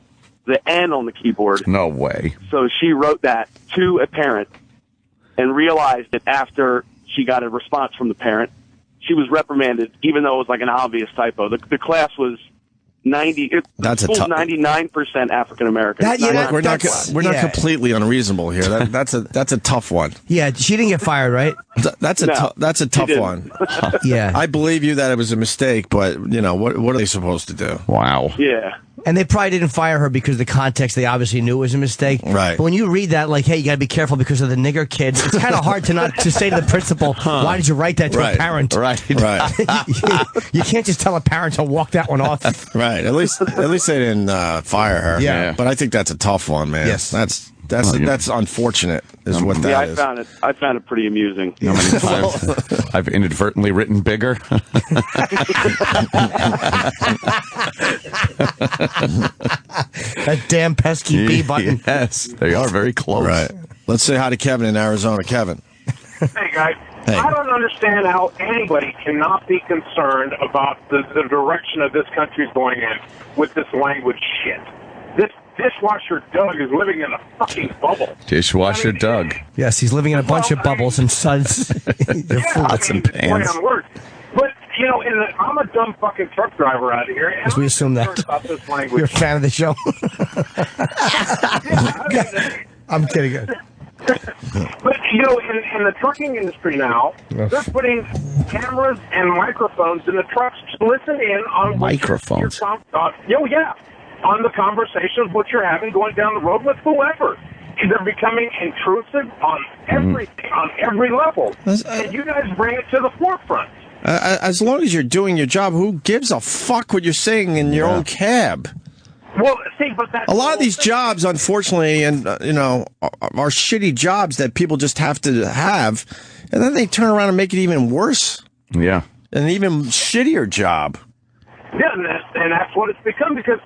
the N on the keyboard. No way. So she wrote that to a parent and realized that after she got a response from the parent, she was reprimanded, even though it was like an obvious typo. The class was 99% African American. We're not completely unreasonable here. That's a tough one. Yeah, she didn't get fired, right? That's a tough one. Yeah, I believe you that it was a mistake, but what are they supposed to do? Wow. Yeah. And they probably didn't fire her because the context, they obviously knew it was a mistake. Right. But when you read that, like, hey, you got to be careful because of the nigger kids, it's kind of hard to say to the principal, why did you write that to a parent? Right. You can't just tell a parent to walk that one off. Right. At least they didn't fire her. Yeah. But I think that's a tough one, man. Yes. That's unfortunate, is what that is. I found it pretty amusing. How many times I've inadvertently written bigger? That damn pesky B button. Yes, they are very close. Right. Let's say hi to Kevin in Arizona. Kevin. Hey, guys. Hey. I don't understand how anybody cannot be concerned about the direction of this country's going in with this language shit. This dishwasher Doug is living in a fucking bubble. Dishwasher Doug. Yes, he's living in a bunch of bubbles and suds. They're pots and pans. Play on words. But, I'm a dumb fucking truck driver out here. And As we assume I'm that. concerned about this language. You're a fan of the show. I'm kidding. But, in the trucking industry now, they're putting cameras and microphones in the trucks to listen in on microphones. on the conversations what you're having going down the road with whoever. They're becoming intrusive on everything, on every level. And you guys bring it to the forefront. As long as you're doing your job, who gives a fuck what you're saying in your own cab? Well, see, but that's a lot of these jobs, unfortunately, and are shitty jobs that people just have to have, and then they turn around and make it even worse. Yeah, an even shittier job. Yeah, and that's what it's become because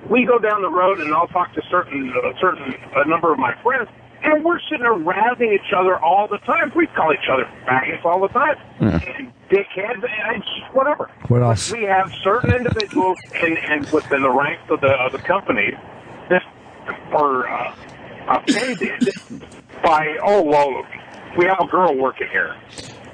we go down the road and I'll talk to a number of my friends, and we're sitting there razzing each other all the time. We call each other faggots all the time. And dickheads, and whatever. What else? But we have certain individuals and within the ranks of the company that are offended by, we have a girl working here.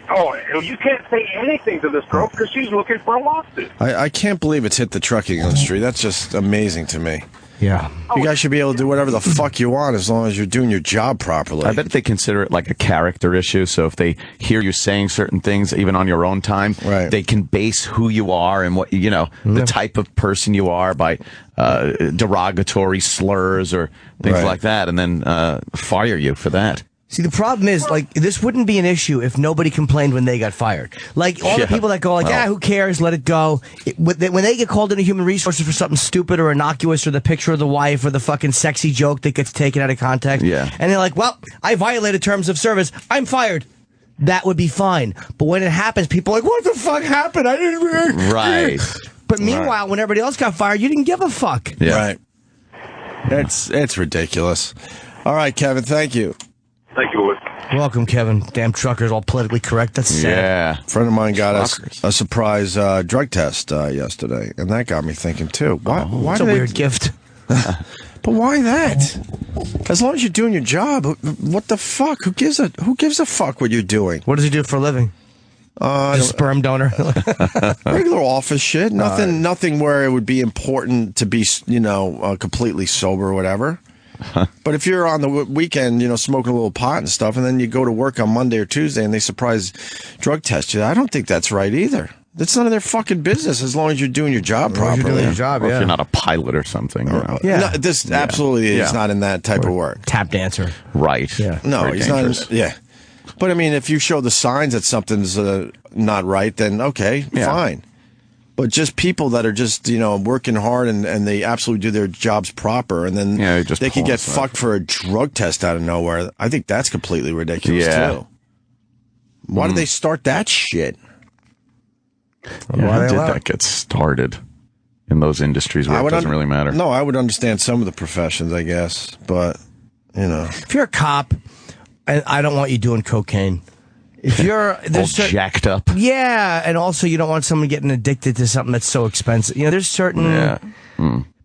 Oh, you can't say anything to this girl because she's looking for a lawsuit. I can't believe it's hit the trucking industry. That's just amazing to me. Yeah. You guys should be able to do whatever the fuck you want as long as you're doing your job properly. I bet they consider it like a character issue. So if they hear you saying certain things, even on your own time, they can base who you are and what, the type of person you are by derogatory slurs or things like that, and then fire you for that. See, the problem is, this wouldn't be an issue if nobody complained when they got fired. Like, all the people that go, who cares, let it go. When they get called into human resources for something stupid or innocuous or the picture of the wife or the fucking sexy joke that gets taken out of context, and they're like, well, I violated terms of service, I'm fired. That would be fine. But when it happens, people are like, what the fuck happened? I didn't... Right. But meanwhile, when everybody else got fired, you didn't give a fuck. Yeah. Right. It's ridiculous. All right, Kevin, thank you. Thank you. Welcome, Kevin. Damn truckers, all politically correct. That's sad. Yeah. A friend of mine got a surprise drug test yesterday, and that got me thinking, too. Why it's a weird gift. But why that? As long as you're doing your job, what the fuck? Who gives a fuck what you're doing? What does he do for a living? A sperm donor. Regular office shit. Nothing where it would be important to be, completely sober or whatever. But if you're on the weekend, smoking a little pot and stuff, and then you go to work on Monday or Tuesday and they surprise drug test you, I don't think that's right either. That's none of their fucking business as long as you're doing your job properly. You're doing your job, or if you're not a pilot or something. No, this absolutely is not in that type of work. Tap dancer. Right. Yeah. No, Very he's dangerous. not. But I mean, if you show the signs that something's not right, then okay, fine. But just people that are just, working hard and they absolutely do their jobs proper, and then they could get fucked for a drug test out of nowhere. I think that's completely ridiculous, too. Why did they start that shit? How did that get started in those industries where it doesn't really matter? No, I would understand some of the professions, I guess, but, If you're a cop, I don't want you doing cocaine. If you're all jacked up, and also you don't want someone getting addicted to something that's so expensive. There's certain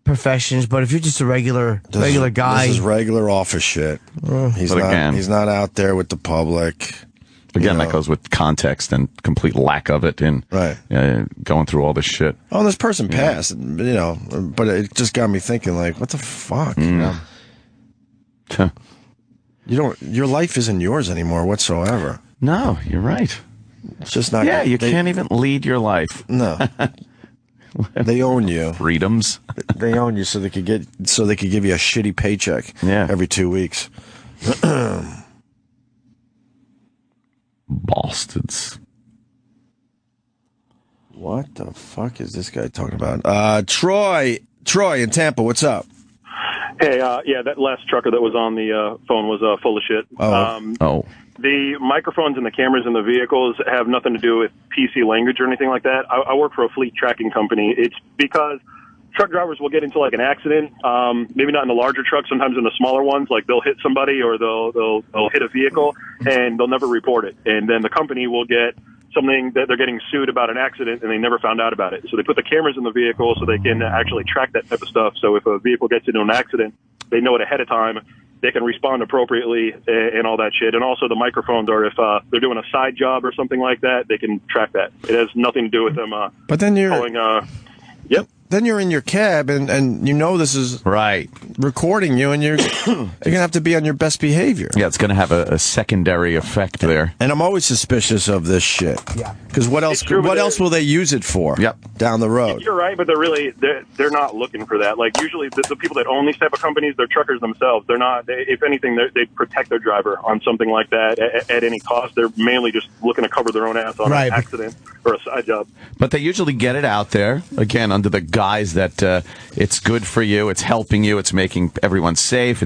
professions, but if you're just a regular guy, this is regular office shit. He's not out there with the public. Again, that goes with context and complete lack of it in going through all this shit. Oh, this person passed, but it just got me thinking, what the fuck? Your life isn't yours anymore whatsoever. No, you're right. It's just not. Yeah, you can't even lead your life. No, they own you. Freedoms. They own you so they could give you a shitty paycheck. Every 2 weeks. Bastards. What the fuck is this guy talking about? Troy in Tampa. What's up? Hey, that last trucker that was on the phone was full of shit. The microphones and the cameras in the vehicles have nothing to do with PC language or anything like that. I work for a fleet tracking company. It's because truck drivers will get into an accident, maybe not in the larger trucks, sometimes in the smaller ones, like they'll hit somebody or they'll hit a vehicle and they'll never report it. And then the company will get something that they're getting sued about an accident and they never found out about it. So they put the cameras in the vehicle so they can actually track that type of stuff. So if a vehicle gets into an accident, they know it ahead of time. They can respond appropriately and all that shit. And also the microphones are, if they're doing a side job or something like that, they can track that. It has nothing to do with them but then you're calling, then you're in your cab and this is recording you, and you're going to have to be on your best behavior. Yeah, it's going to have a secondary effect there. And I'm always suspicious of this shit. Yeah. Because what else will they use it for? Down the road. You're right, but they're not looking for that. Like usually the people that own these type of companies, they're truckers themselves. They're not. If anything, they protect their driver on something like that at any cost. They're mainly just looking to cover their own ass on an accident. or a side job. But they usually get it out there, again, under the guise that it's good for you, it's helping you, it's making everyone safe,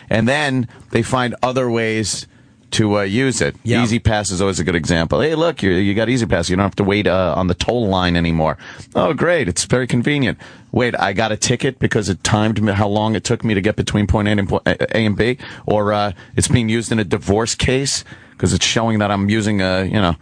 and then they find other ways to use it. Yeah. Easy Pass is always a good example. Hey, look, you got Easy Pass. You don't have to wait on the toll line anymore. Oh, great. It's very convenient. Wait, I got a ticket because it timed me how long it took me to get between point A and point A and B, or it's being used in a divorce case because it's showing that I'm using a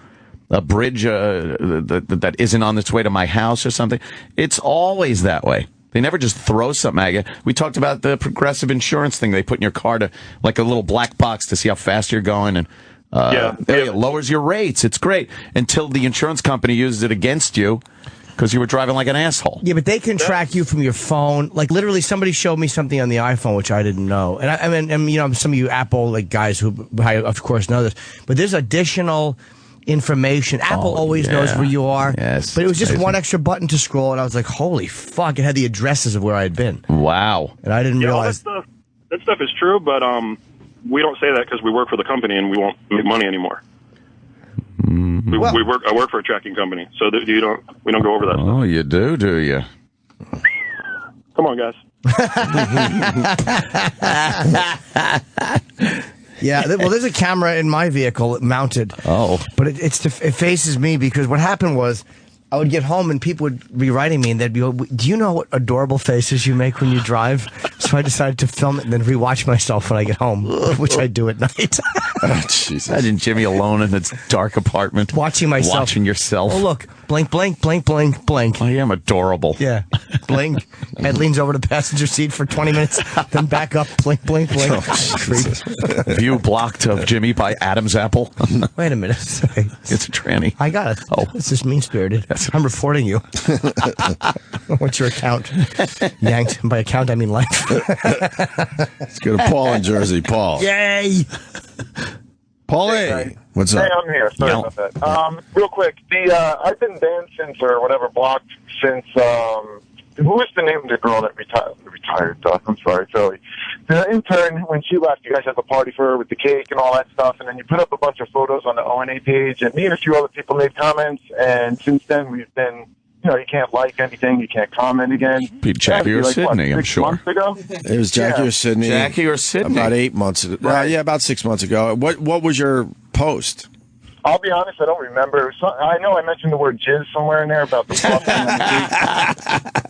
bridge that isn't on its way to my house or something. It's always that way. They never just throw something at you. We talked about the progressive insurance thing they put in your car to, like a little black box to see how fast you're going, and it lowers your rates. It's great until the insurance company uses it against you because you were driving like an asshole. Yeah, but they can track you from your phone. Like literally, somebody showed me something on the iPhone which I didn't know, and I mean, some of you Apple guys who I, of course, know this, but there's additional information. Apple always knows where you are. Yes, but it was just one extra button to scroll, and I was like, holy fuck, it had the addresses of where I had been. Wow. And I didn't realize. That stuff is true, but we don't say that because we work for the company and we won't make money anymore. I work for a tracking company, so we don't go over that stuff. Oh, you do you? Come on, guys. Yeah, well, there's a camera in my vehicle mounted. Oh. But it faces me because what happened was I would get home and people would be writing me and they'd be, do you know what adorable faces you make when you drive? So I decided to film it and then rewatch myself when I get home, which I do at night. Oh, Jesus. Imagine Jimmy alone in its dark apartment. Watching myself. Watching yourself. Oh, look. Blink, blink, blink, blink, blink. I am adorable. Yeah. Blink. Head leans over to the passenger seat for 20 minutes, then back up. Blink, blink, blink. Oh, view blocked of Jimmy by Adam's apple. Wait a minute. It's a tranny. I got it. Oh. It's just mean-spirited. I'm reporting you. What's your account? Yanked. And by account, I mean life. Let's go to Paul in Jersey. Paul. Yay! Paulie, what's up? Hey, I'm here. Sorry about that. Real quick, I've been banned since, or whatever, blocked since, who was the name of the girl that retired? I'm sorry, Philly. The intern, when she left, you guys had the party for her with the cake and all that stuff, and then you put up a bunch of photos on the ONA page, and me and a few other people made comments, and since then we've been, you can't like anything, you can't comment again. Jackie or Sydney, I'm sure. 6 months ago? It was Jackie or Sydney. Jackie or Sydney. About 8 months ago. Yeah, about 6 months ago. What was your post? I'll be honest, I don't remember. I know I mentioned the word jizz somewhere in there about the fluffing.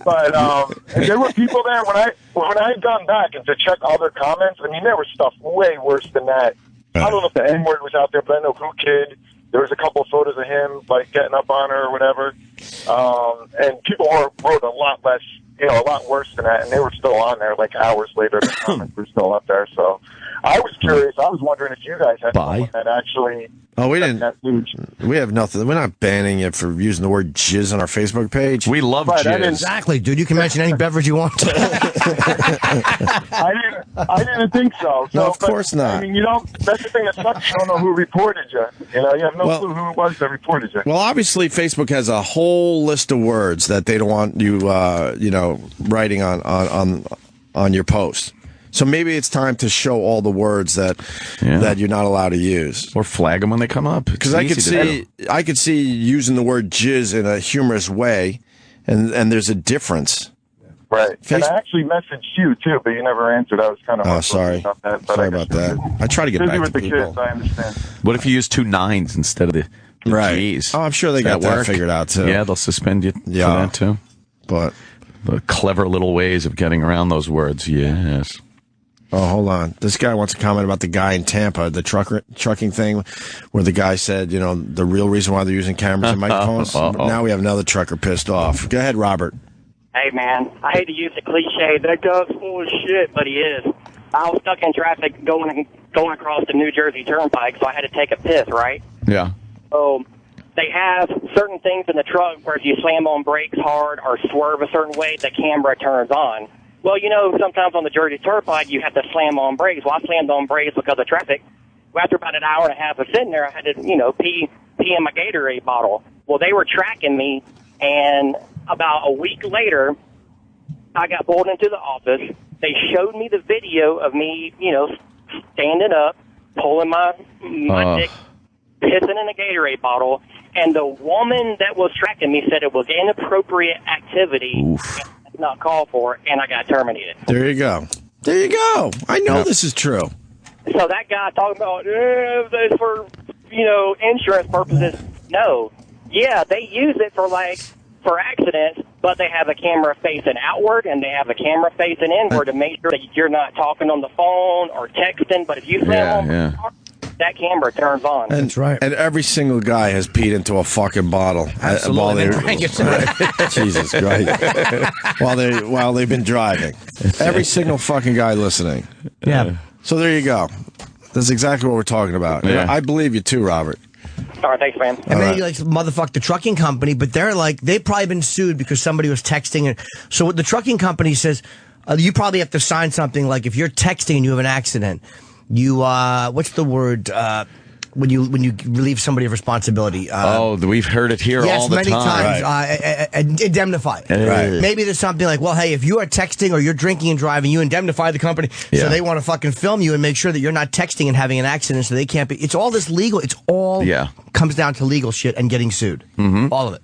But there were people there when I had gone back and to check other comments. I mean, there was stuff way worse than that. I don't know if the N-word was out there, but I know Who Kid. There was a couple of photos of him, like, getting up on her or whatever. And people wrote a lot less, a lot worse than that, and they were still on there, like, hours later. The comments were still up there, so I was curious. I was wondering if you guys had someone that actually... Oh, we didn't. We have nothing. We're not banning you for using the word jizz on our Facebook page. We love jizz. Exactly, dude. You can mention any beverage you want. I didn't think so. No, of course not. I mean, that's the thing that sucks. You don't know who reported you. You have no clue who it was that reported you. Well, obviously, Facebook has a whole list of words that they don't want you, writing on your post. So maybe it's time to show all the words that you're not allowed to use, or flag them when they come up. Because I could see using the word jizz in a humorous way, and there's a difference. Right. And I actually messaged you too, but you never answered. I was kind of sorry. About that, Sorry about that. I try to get back to people. Kids, I understand. What if you use 2 9s instead of the G's? Oh, I'm sure they got that figured out too. Yeah, they'll suspend you for that too. But the clever little ways of getting around those words. Yes. Oh, hold on. This guy wants to comment about the guy in Tampa, the trucking thing, where the guy said, the real reason why they're using cameras and microphones. Now we have another trucker pissed off. Go ahead, Robert. Hey, man, I hate to use the cliche, that guy's full of shit, but he is. I was stuck in traffic going across the New Jersey Turnpike, so I had to take a piss, right? Yeah. So they have certain things in the truck where if you slam on brakes hard or swerve a certain way, the camera turns on. Well, sometimes on the Jersey Turnpike, you have to slam on brakes. Well, I slammed on brakes because of traffic. Well, after about an hour and a half of sitting there, I had to, pee in my Gatorade bottle. Well, they were tracking me, and about a week later, I got pulled into the office. They showed me the video of me, standing up, pulling my dick, pissing in a Gatorade bottle, and the woman that was tracking me said it was inappropriate activity, not called for, and I got terminated. There you go. There you go. I know this is true. So that guy talking about this for insurance purposes. No, yeah, they use it for accidents, but they have a camera facing outward and they have a camera facing inward to make sure that you're not talking on the phone or texting. But if you slam on that camera turns on. That's right. And every single guy has peed into a fucking bottle. Absolutely. Jesus Christ. while they've been driving. Every single fucking guy listening. Yeah. So there you go. That's exactly what we're talking about. Yeah. I believe you too, Robert. All right, thanks, man. And then you motherfuck the trucking company, but they've probably been sued because somebody was texting. And so what the trucking company says, you probably have to sign something like if you're texting and you have an accident, you what's the word when you relieve somebody of responsibility? We've heard it here all the time. Yes, many times. Indemnify. Right. Maybe there's something like, well, hey, if you are texting or you're drinking and driving, you indemnify the company. So they want to fucking film you and make sure that you're not texting and having an accident, so they can't be. It's all this legal. It's all comes down to legal shit and getting sued. Mm-hmm. All of it.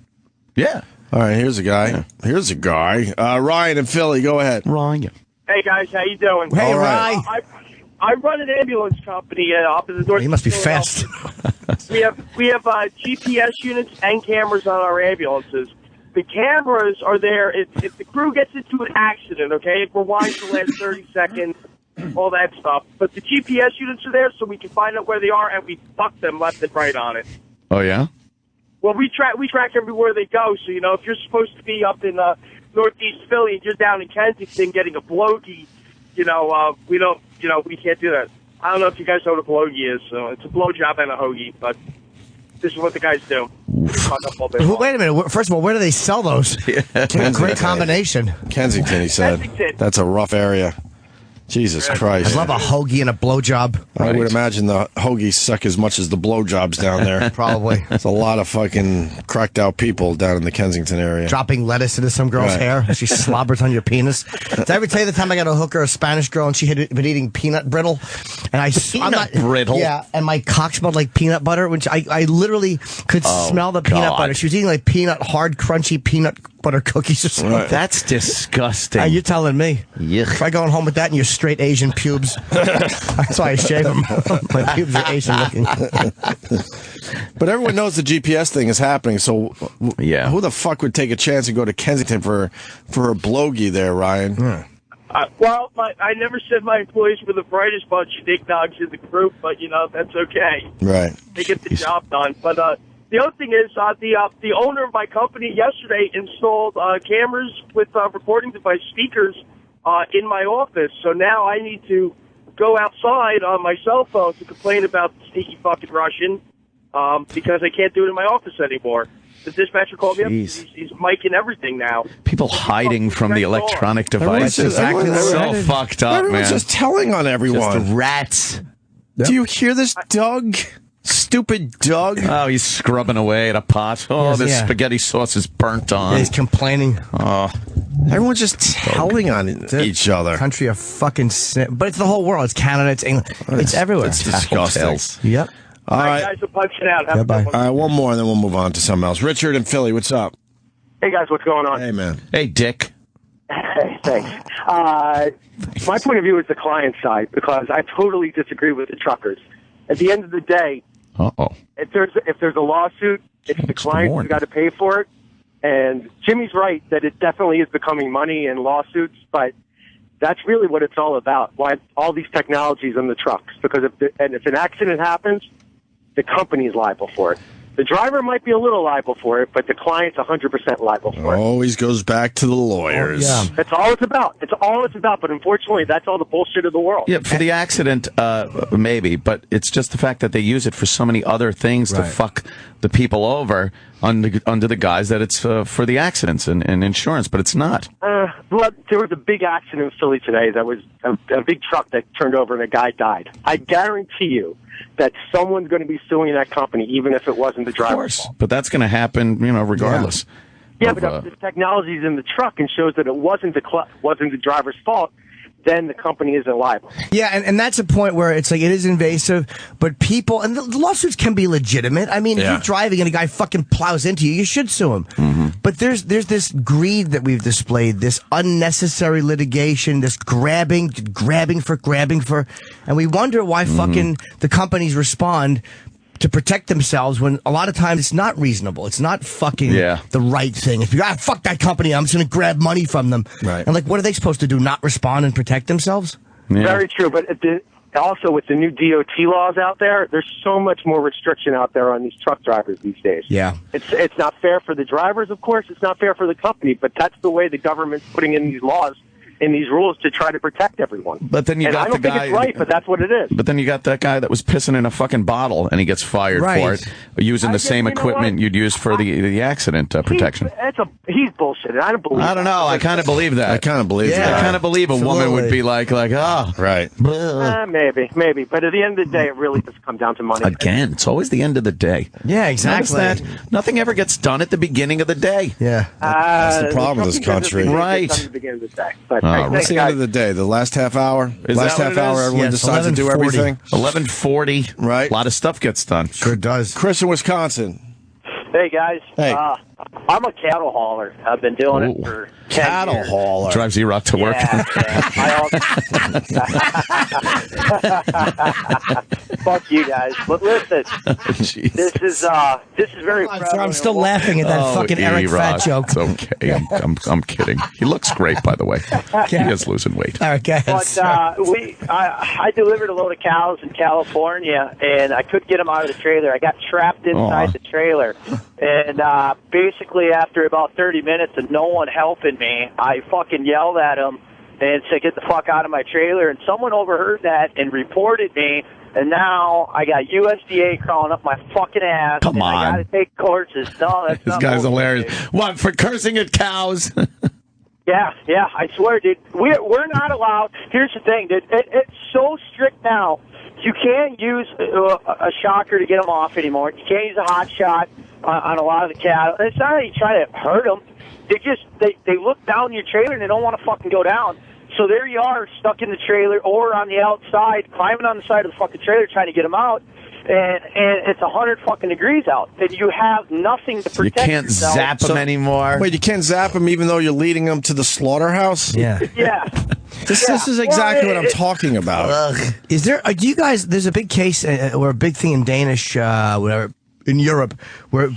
Yeah. All right. Here's a guy. Yeah. Here's a guy. Ryan in Philly. Go ahead. Ryan. Hey guys, how you doing? Hey, Ryan. I run an ambulance company opposite North. He must be fast. We have GPS units and cameras on our ambulances. The cameras are there if the crew gets into an accident. Okay, it rewinds the last 30 seconds, all that stuff. But the GPS units are there so we can find out where they are and we fuck them left and right on it. Oh yeah. Well, we track everywhere they go. So if you're supposed to be up in northeast Philly and you're down in Kensington getting a blowgie, we don't. We can't do that. I don't know if you guys know what a blowgie is. So it's a blowjob and a hoagie, but this is what the guys do. Wait a minute. First of all, where do they sell those? Great combination. Kensington, he said. That's a rough area. Jesus Christ. I love a hoagie and a blowjob. I would imagine the hoagies suck as much as the blowjobs down there. Probably. It's a lot of fucking cracked out people down in the Kensington area. Dropping lettuce into some girl's hair as she slobbers on your penis. Did I ever tell you the time I got a hooker, a Spanish girl, and she had been eating peanut brittle? And Peanut brittle? Yeah, and my cock smelled like peanut butter, which I literally could smell the peanut butter. She was eating like hard, crunchy peanut butter cookies or something. Right. That's disgusting. You're telling me. Yuck. Try going home with that and your straight Asian pubes. That's why I shave them. My pubes are Asian looking. But everyone knows the GPS thing is happening, so who the fuck would take a chance and go to Kensington for a blowgie there, Ryan? I never said my employees were the brightest bunch of dicknogs in the group, but that's okay. Right. They get the job done. But the other thing is, the owner of my company yesterday installed cameras with recording device speakers in my office. So now I need to go outside on my cell phone to complain about the sneaky fucking Russian because I can't do it in my office anymore. The dispatcher called me up. He's micing everything now. People hiding from the electronic devices. So fucked up, man. Everyone's just telling on everyone. Just rats. Do you hear this, Doug? Stupid Doug. Oh, he's scrubbing away at a pot. Oh, this spaghetti sauce is burnt on. Yeah, he's complaining. Oh. Everyone's just telling on each other. Country of fucking but it's the whole world. It's Canada. It's England. It's everywhere. It's disgusting. Yep. All right, guys, are punching out. Have a good one. All right, one more, and then we'll move on to something else. Richard in Philly, what's up? Hey, guys, what's going on? Hey, man. Hey, Dick. Hey, thanks. My point of view is the client side, because I totally disagree with the truckers. At the end of the day, if there's a lawsuit, it's the client who's got to pay for it. And Jimmy's right that it definitely is becoming money and lawsuits, but that's really what it's all about. Why all these technologies in the trucks? Because if an accident happens, the company's liable for it. The driver might be a little liable for it, but the client's 100% liable for it. Always goes back to the lawyers. That's all it's about. It's all it's about. But unfortunately, that's all the bullshit of the world. Yeah, for the accident, maybe, but it's just the fact that they use it for so many other things to fuck the people over under the guise that it's for the accidents and insurance, but it's not. Well, there was a big accident in Philly today. That was a big truck that turned over and a guy died. I guarantee you that someone's going to be suing that company, even if it wasn't the driver's fault. But that's going to happen, regardless. Yeah, but if the technology's in the truck and shows that it wasn't the driver's fault, then the company isn't liable. Yeah, and that's a point where it's like it is invasive, but people, and the lawsuits can be legitimate. I mean, if you're driving and a guy fucking plows into you, you should sue him. Mm-hmm. But there's this greed that we've displayed, this unnecessary litigation, this grabbing for, and we wonder why fucking the companies respond to protect themselves when a lot of times it's not reasonable. It's not fucking the right thing. If you fuck that company, I'm just going to grab money from them. Right. And like, what are they supposed to do? Not respond and protect themselves? Yeah. Very true. But also with the new DOT laws out there, there's so much more restriction out there on these truck drivers these days. Yeah. It's not fair for the drivers, of course. It's not fair for the company, but that's the way the government's putting in these laws and these rules to try to protect everyone. But then you and got I don't the think guy, it's right, but that's what it is. But then you got that guy that was pissing in a fucking bottle, and he gets fired for it, using the same equipment you'd use for the accident protection. He's bullshitting. I don't believe. I don't know. I kind of believe that. I kind of believe that. I kind of believe a woman would be like, oh, right. Maybe. But at the end of the day, it really does come down to money. Again, it's always the end of the day. Yeah, exactly. Notice that nothing ever gets done at the beginning of the day. Yeah. That's the problem with this country. Right. At the beginning of the day. But what's the end of the day? The last half hour? Everyone decides to do everything? 11:40. Right. A lot of stuff gets done. Sure does. Chris in Wisconsin. Hey, guys. Hey. I'm a cattle hauler. I've been doing it for 10 years. hauler. Drives E-Rock to work. Fuck you guys. But listen, this is very prevalent. I'm still laughing at that fucking Eric Fat joke. It's okay. I'm kidding. He looks great, by the way. He is losing weight. All right, guys. But I delivered a load of cows in California, and I couldn't get them out of the trailer. I got trapped inside the trailer. And basically, after about 30 minutes of no one helping me, I fucking yelled at them and said, get the fuck out of my trailer. And someone overheard that and reported me. And now I got USDA crawling up my fucking ass. Come on. I got to take courses. No, that's This not guy's what hilarious. What, for cursing at cows? Yeah, I swear, dude. We're not allowed. Here's the thing, dude. It's so strict now. You can't use a shocker to get them off anymore. You can't use a hot shot on a lot of the cattle. It's not that you try to hurt them. They look down your trailer and they don't want to fucking go down. So there you are, stuck in the trailer or on the outside, climbing on the side of the fucking trailer trying to get them out. And it's 100 fucking degrees out. And you have nothing to protect You can't yourself. zap them anymore. Wait, you can't zap them even though you're leading them to the slaughterhouse? Yeah. Yeah. This is exactly what I'm talking about. Is there? Do you guys? There's a big case or a big thing in Danish, whatever, in Europe, where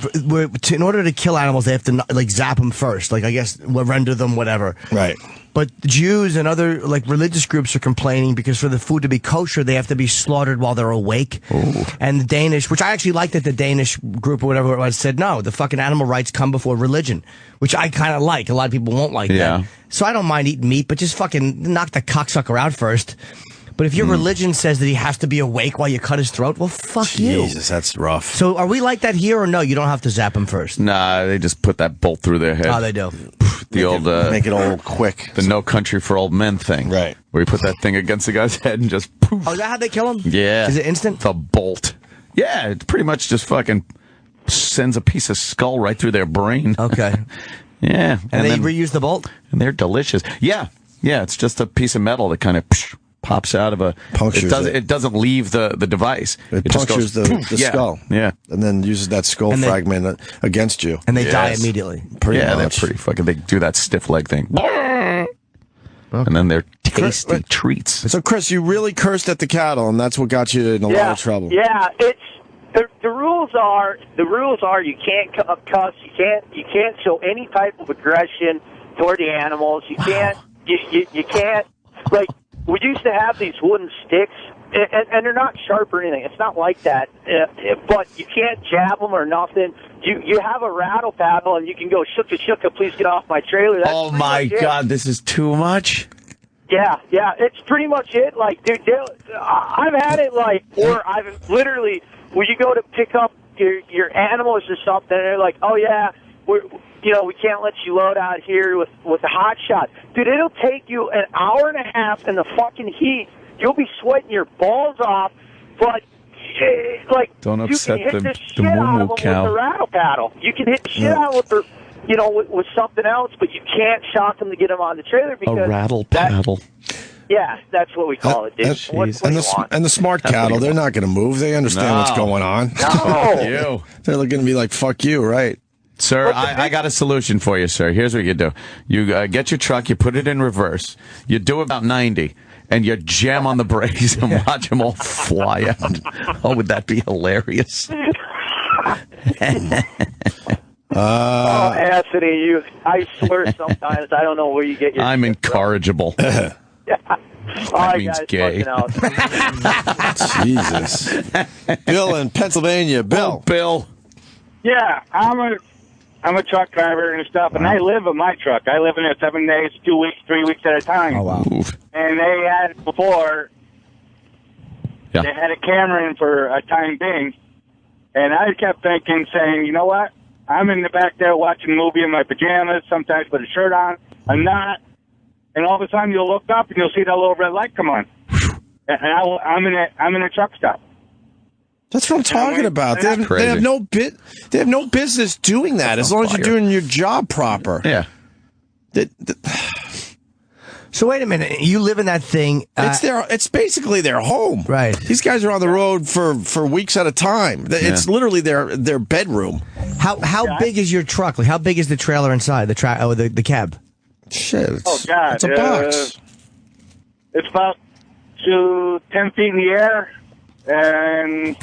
in order to kill animals, they have to like zap them first. Like I guess render them whatever. Right. But Jews and other like religious groups are complaining because for the food to be kosher, they have to be slaughtered while they're awake. Ooh. And the Danish, which I actually liked that the Danish group or whatever it was said, no, the fucking animal rights come before religion, which I kind of like. A lot of people won't like that. So I don't mind eating meat, but just fucking knock the cocksucker out first. But if your religion says that he has to be awake while you cut his throat, well, fuck you. Jesus, that's rough. So are we like that here or no? You don't have to zap him first. Nah, they just put that bolt through their head. Oh, they do. Make it all quick. The no country for old men thing. Right. Where you put that thing against the guy's head and just poof. Oh, is that how they kill him? Yeah. Is it instant? The bolt. Yeah, it pretty much just fucking sends a piece of skull right through their brain. Okay. Yeah. And they reuse the bolt? And they're delicious. Yeah. Yeah, it's just a piece of metal that kind of pops out of a... Punctures it doesn't leave the device. It punctures just goes, the skull. Yeah. And then uses that skull fragment against you. And they die immediately. Pretty much. They're pretty fucking... They do that stiff leg thing. And then they're tasty treats. So, Chris, you really cursed at the cattle, and that's what got you in a lot of trouble. Yeah, it's... The rules are you can't cuss, you can't show any type of aggression toward the animals. You can't you can't, like, we used to have these wooden sticks, and they're not sharp or anything. It's not like that. But you can't jab them or nothing. You have a rattle paddle, and you can go, shooka, shooka, please get off my trailer. That's oh, my God, this is too much? Yeah, it's pretty much it. Like, dude, I've had it, like, or I've literally, when you go to pick up your animals or something, and they're like, oh, yeah, we can't let you load out here with a hot shot. Dude, it'll take you an hour and a half in the fucking heat. You'll be sweating your balls off, but like, don't upset you can hit the shit out of them cow. with the rattle paddle. You can hit the shit out with the, with something else, but you can't shock them to get them on the trailer because a rattle paddle. Yeah, that's what we call it, dude. And the smart cattle, they're not going to move. They understand what's going on. No. They're going to be like, fuck you, right? Sir, I got a solution for you, sir. Here's what you do. You get your truck, you put it in reverse. You do about 90, and you jam on the brakes and watch them all fly out. Oh, would that be hilarious? Anthony, I swear sometimes I don't know where you get your... I'm incorrigible. Yeah. That means gay. Jesus. Bill in Pennsylvania. Bill. Bill. Yeah, I'm a truck driver and stuff, and I live in my truck. I live in it 7 days, 2 weeks, 3 weeks at a time. Oh, wow. And they had before, they had a camera in for a time being, and I kept thinking, saying, you know what? I'm in the back there watching a movie in my pajamas, sometimes with a shirt on. I'm not. And all of a sudden you'll look up and you'll see that little red light come on. And I'm in a truck stop. That's what I'm talking about. They have no business doing that as long as you're doing your job proper. Yeah. So wait a minute. You live in that thing. It's basically their home. Right. These guys are on the road for weeks at a time. It's literally their bedroom. How big is your truck? Like, how big is the trailer inside the cab? Shit. It's a box. It's about 10 feet in the air, and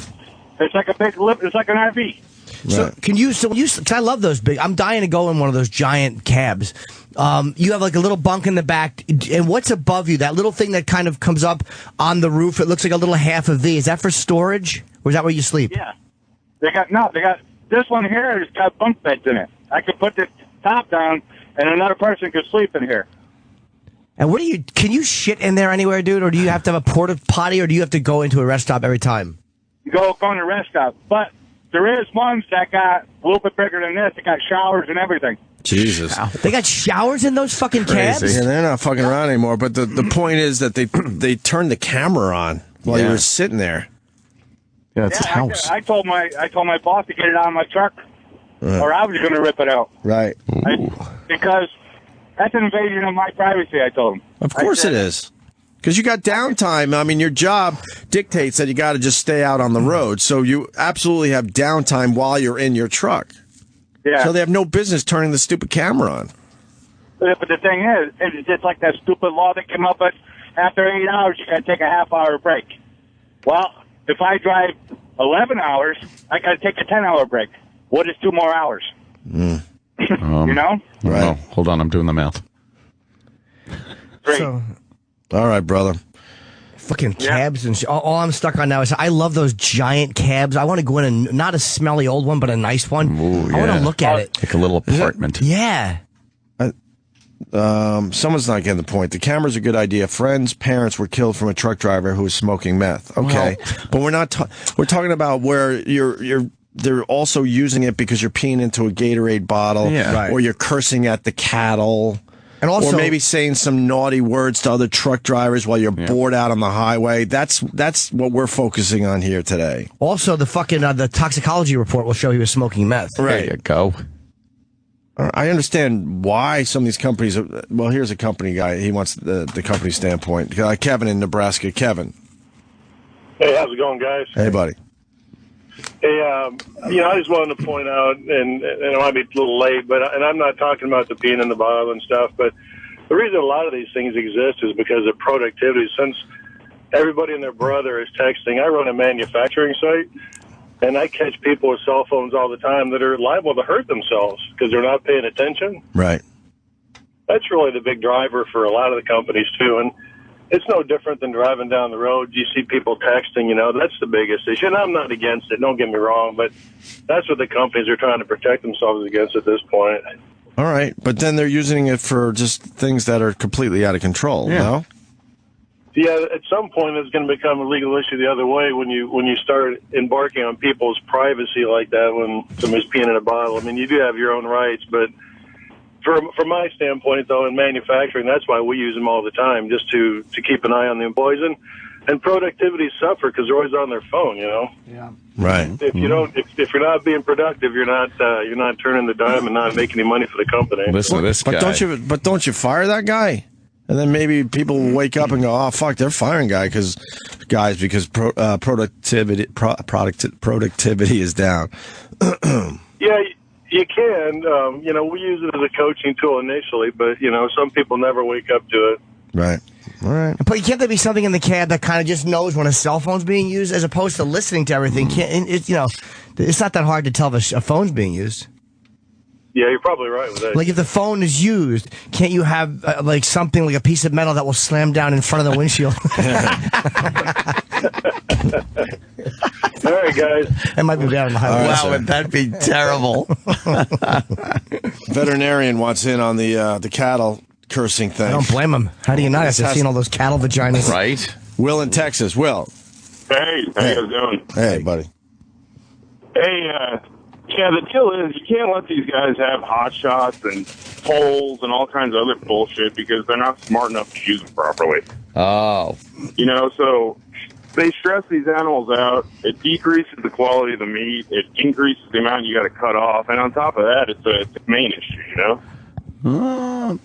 it's like it's like an RV. So can you? So cause I love those big. I'm dying to go in one of those giant cabs. You have like a little bunk in the back, and what's above you? That little thing that kind of comes up on the roof. It looks like a little half a V. Is that for storage, or is that where you sleep? Yeah. They got this one here has got bunk beds in it. I could put the top down, and another person could sleep in here. And can you shit in there anywhere, dude? Or do you have to have a porta potty, or do you have to go into a rest stop every time? Go on a rest stop. But there is ones that got a little bit bigger than this. They got showers and everything. Jesus. They got showers in those fucking cabs? Yeah, they're not fucking around anymore. But the point is that they turned the camera on while you were sitting there. Yeah, it's a house. I told my boss to get it out of my truck, or I was going to rip it out. Right. Because that's an invasion of my privacy, I told him. Of course it is. Because you got downtime. I mean, your job dictates that you got to just stay out on the road. So you absolutely have downtime while you're in your truck. Yeah. So they have no business turning the stupid camera on. But the thing is, it's just like that stupid law that came up, but after 8 hours, you got to take a half-hour break. Well, if I drive 11 hours, I got to take a 10-hour break. What is 2 more hours? You know? Right. Oh, hold on, I'm doing the math. Great. So, all right, brother. Fucking cabs and shit. All I'm stuck on now is I love those giant cabs. I want to go in and not a smelly old one, but a nice one. Ooh, I want to look at it. Like a little apartment. Yeah. Someone's not getting the point. The camera's a good idea. Friends' parents were killed from a truck driver who was smoking meth. Okay, but we're not. We're talking about where they're also using it because you're peeing into a Gatorade bottle, or you're cursing at the cattle. And also, or maybe saying some naughty words to other truck drivers while you're bored out on the highway. That's what we're focusing on here today. Also, the fucking the toxicology report will show he was smoking meth. Right. There you go. I understand why some of these companies. Well, here's a company guy. He wants the company standpoint. Kevin in Nebraska. Kevin. Hey, how's it going, guys? Hey, buddy. Hey, I just wanted to point out, and it might be a little late, but I'm not talking about the peeing in the bottle and stuff, but the reason a lot of these things exist is because of productivity. Since everybody and their brother is texting, I run a manufacturing site, and I catch people with cell phones all the time that are liable to hurt themselves because they're not paying attention. Right. That's really the big driver for a lot of the companies, too, and it's no different than driving down the road. You see people texting, that's the biggest issue. And I'm not against it, don't get me wrong, but that's what the companies are trying to protect themselves against at this point. All right, but then they're using it for just things that are completely out of control, no? Yeah, at some point it's going to become a legal issue the other way when you start embarking on people's privacy like that when somebody's peeing in a bottle. I mean, you do have your own rights, but from my standpoint, though, in manufacturing, that's why we use them all the time, just to keep an eye on the employees. And productivity suffer because they're always on their phone, Yeah. Right. If you don't, if you're not being productive, you're not turning the dime and not making any money for the company. Listen to this guy. But don't you fire that guy? And then maybe people will wake up and go, "Oh fuck, they're firing because productivity is down." Yeah, you can. We use it as a coaching tool initially, but some people never wake up to it. Right. All right. But can't there be something in the cab that kind of just knows when a cell phone's being used, as opposed to listening to everything? It's not that hard to tell if a phone's being used. Yeah, you're probably right with that. Like if the phone is used, can't you have something like a piece of metal that will slam down in front of the windshield? All right, guys. That might be bad on the highway. Wow, would that be terrible? Veterinarian wants in on the cattle cursing thing. I don't blame him. How do you not after seeing all those cattle vaginas? Right. Will in Texas. Will. Hey, how you guys doing? Hey, buddy. Hey, yeah, the deal is you can't let these guys have hot shots and polls and all kinds of other bullshit because they're not smart enough to use them properly. Oh. So they stress these animals out. It decreases the quality of the meat. It increases the amount you got to cut off. And on top of that, it's a main issue,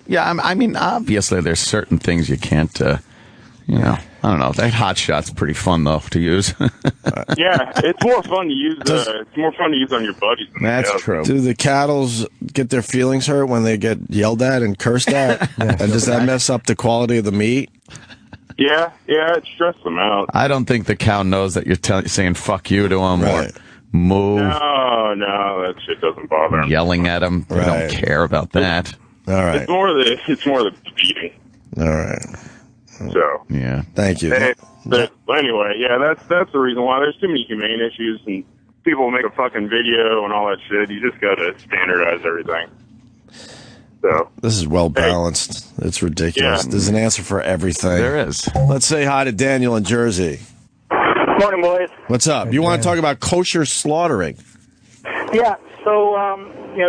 Yeah, I mean, obviously there's certain things you can't, I don't know. That hot shot's pretty fun though to use. Yeah, it's more fun to use. It's more fun to use on your buddies. That's true. Do the cattles get their feelings hurt when they get yelled at and cursed at? And does that mess up the quality of the meat? Yeah, it stresses them out. I don't think the cow knows that you're saying "fuck you" to them or "move." No, that shit doesn't bother them. Yelling at them, they don't care about that. All right. It's more the beating. All right. So yeah, thank you. Hey, but anyway, yeah, that's the reason why there's too many humane issues and people make a fucking video and all that shit. You just got to standardize everything. So this is well balanced. It's ridiculous. Yeah. There's an answer for everything. There is. Let's say hi to Daniel in Jersey. Morning, boys. What's up? You want to talk about kosher slaughtering? Yeah. So,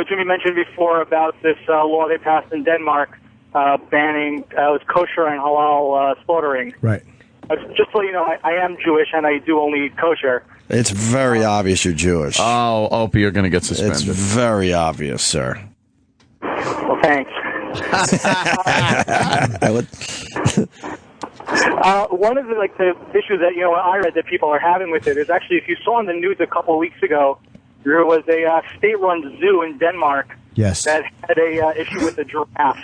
Jimmy mentioned before about this law they passed in Denmark banning kosher and halal slaughtering. Right. Just so you know, I am Jewish and I do only eat kosher. It's very obvious you're Jewish. Oh, Opie, you're going to get suspended. It's very obvious, sir. Well, thanks. One of the issues that I read that people are having with it is actually, if you saw in the news a couple of weeks ago, there was a state-run zoo in Denmark. Yes. That had a issue with the giraffe.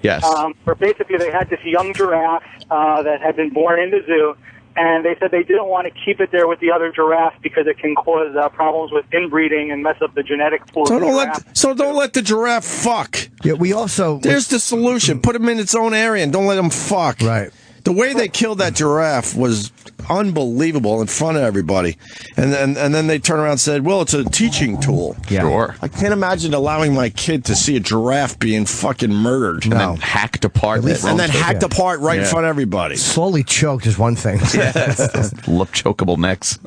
Yes. Where basically they had this young giraffe that had been born in the zoo, and they said they didn't want to keep it there with the other giraffes because it can cause problems with inbreeding and mess up the genetic pool. So don't let the giraffe fuck. Yeah, There's the solution. Put him in its own area and don't let him fuck. Right. The way they killed that giraffe was unbelievable in front of everybody. And then they turn around and said, well, it's a teaching tool. Yeah. Sure. I can't imagine allowing my kid to see a giraffe being fucking murdered. And then hacked apart. And then hacked apart right in front of everybody. Slowly choked is one thing. Lip chokeable necks.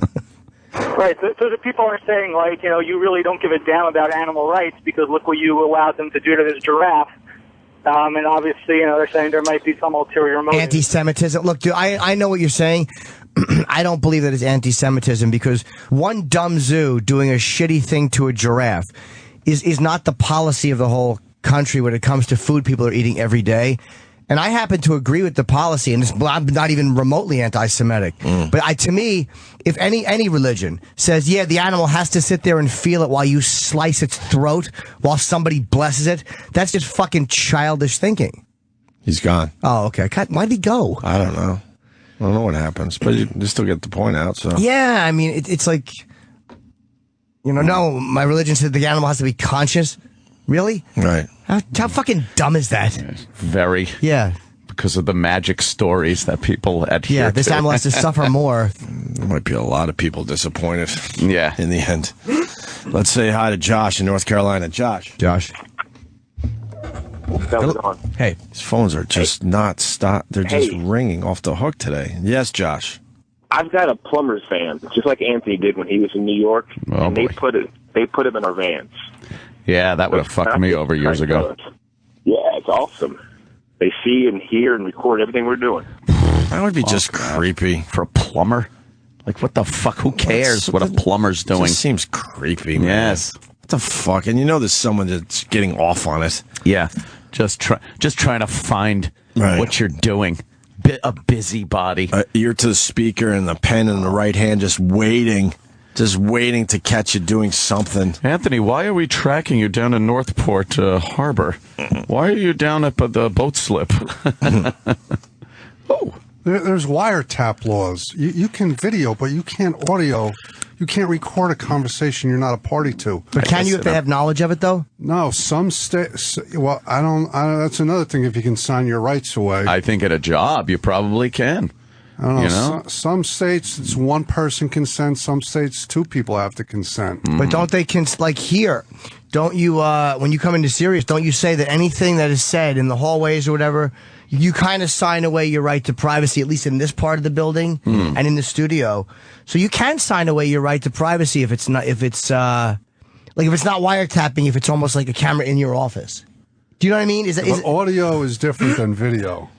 Right, so the people are saying, you really don't give a damn about animal rights because look what you allowed them to do to this giraffe. And obviously, they're saying there might be some ulterior motive. Anti-Semitism. Look, dude, I know what you're saying. I don't believe that it's anti-Semitism because one dumb zoo doing a shitty thing to a giraffe is not the policy of the whole country when it comes to food people are eating every day. And I happen to agree with the policy, and I'm not even remotely anti-Semitic. But to me, if any religion says, yeah, the animal has to sit there and feel it while you slice its throat while somebody blesses it, that's just fucking childish thinking. He's gone. Oh, okay. Why'd he go? I don't know. I don't know what happens, but you still get the point out. So yeah, I mean, it's like, no, my religion said the animal has to be conscious. Really? Right. How fucking dumb is that? Very. Yeah. Because of the magic stories that people adhere to. This animal has to suffer more. There might be a lot of people disappointed. Yeah. In the end. Let's say hi to Josh in North Carolina. Josh. Josh. How's it going? Hey. His phones are just not stop. They're just ringing off the hook today. Yes, Josh. I've got a plumber's van, just like Anthony did when he was in New York. And they put him in our vans. Yeah, that would have fucked me over years ago. Yeah, it's awesome. They see and hear and record everything we're doing. That would be just creepy. For a plumber? Like, what the fuck? Who cares what a plumber's doing? It seems creepy, man. Yes. What the fuck? And there's someone that's getting off on it. Yeah. Just trying to find what you're doing. A busybody. Ear to the speaker and the pen in the right hand, just waiting to catch you doing something. Anthony, why are we tracking you down in Northport Harbor? Why are you down at the boat slip? There's wiretap laws. You can video, but you can't audio. You can't record a conversation you're not a party to. But can you if they have knowledge of it, though? No, some states. Well, I don't. That's another thing. If you can sign your rights away, I think at a job you probably can. I don't know. You know? Some states it's one person consent. Some states two people have to consent. But don't they like here? Don't you when you come into Sirius? Don't you say that anything that is said in the hallways or whatever? You kind of sign away your right to privacy, at least in this part of the building and in the studio. So you can sign away your right to privacy if it's not wiretapping, if it's almost like a camera in your office. Do you know what I mean? Audio is different than video.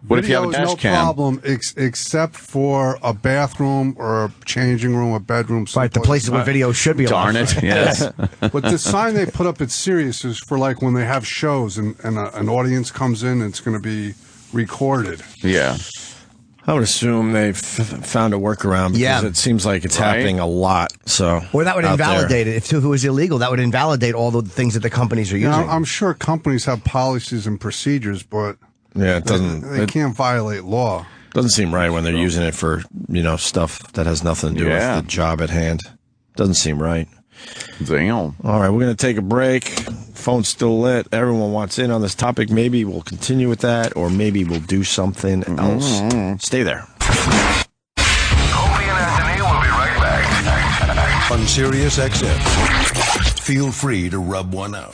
What if you have a dash cam? No problem, except for a bathroom or a changing room, a bedroom. Right, the places where video should be. Darn it, yes. But the sign they put up at Sirius is for like when they have shows and an audience comes in and it's going to be recorded. Yeah. I would assume they've found a workaround because it seems like it's happening a lot. Or that would invalidate it. If it was illegal, that would invalidate all the things that the companies are using. I'm sure companies have policies and procedures, but... Yeah, it doesn't. They can't violate law. Doesn't seem right when they're using it for stuff that has nothing to do with the job at hand. Doesn't seem right. Damn. All right, we're gonna take a break. Phone's still lit. Everyone wants in on this topic. Maybe we'll continue with that, or maybe we'll do something else. Stay there. Opie and Anthony will be right back on Sirius XM. Feel free to rub one out.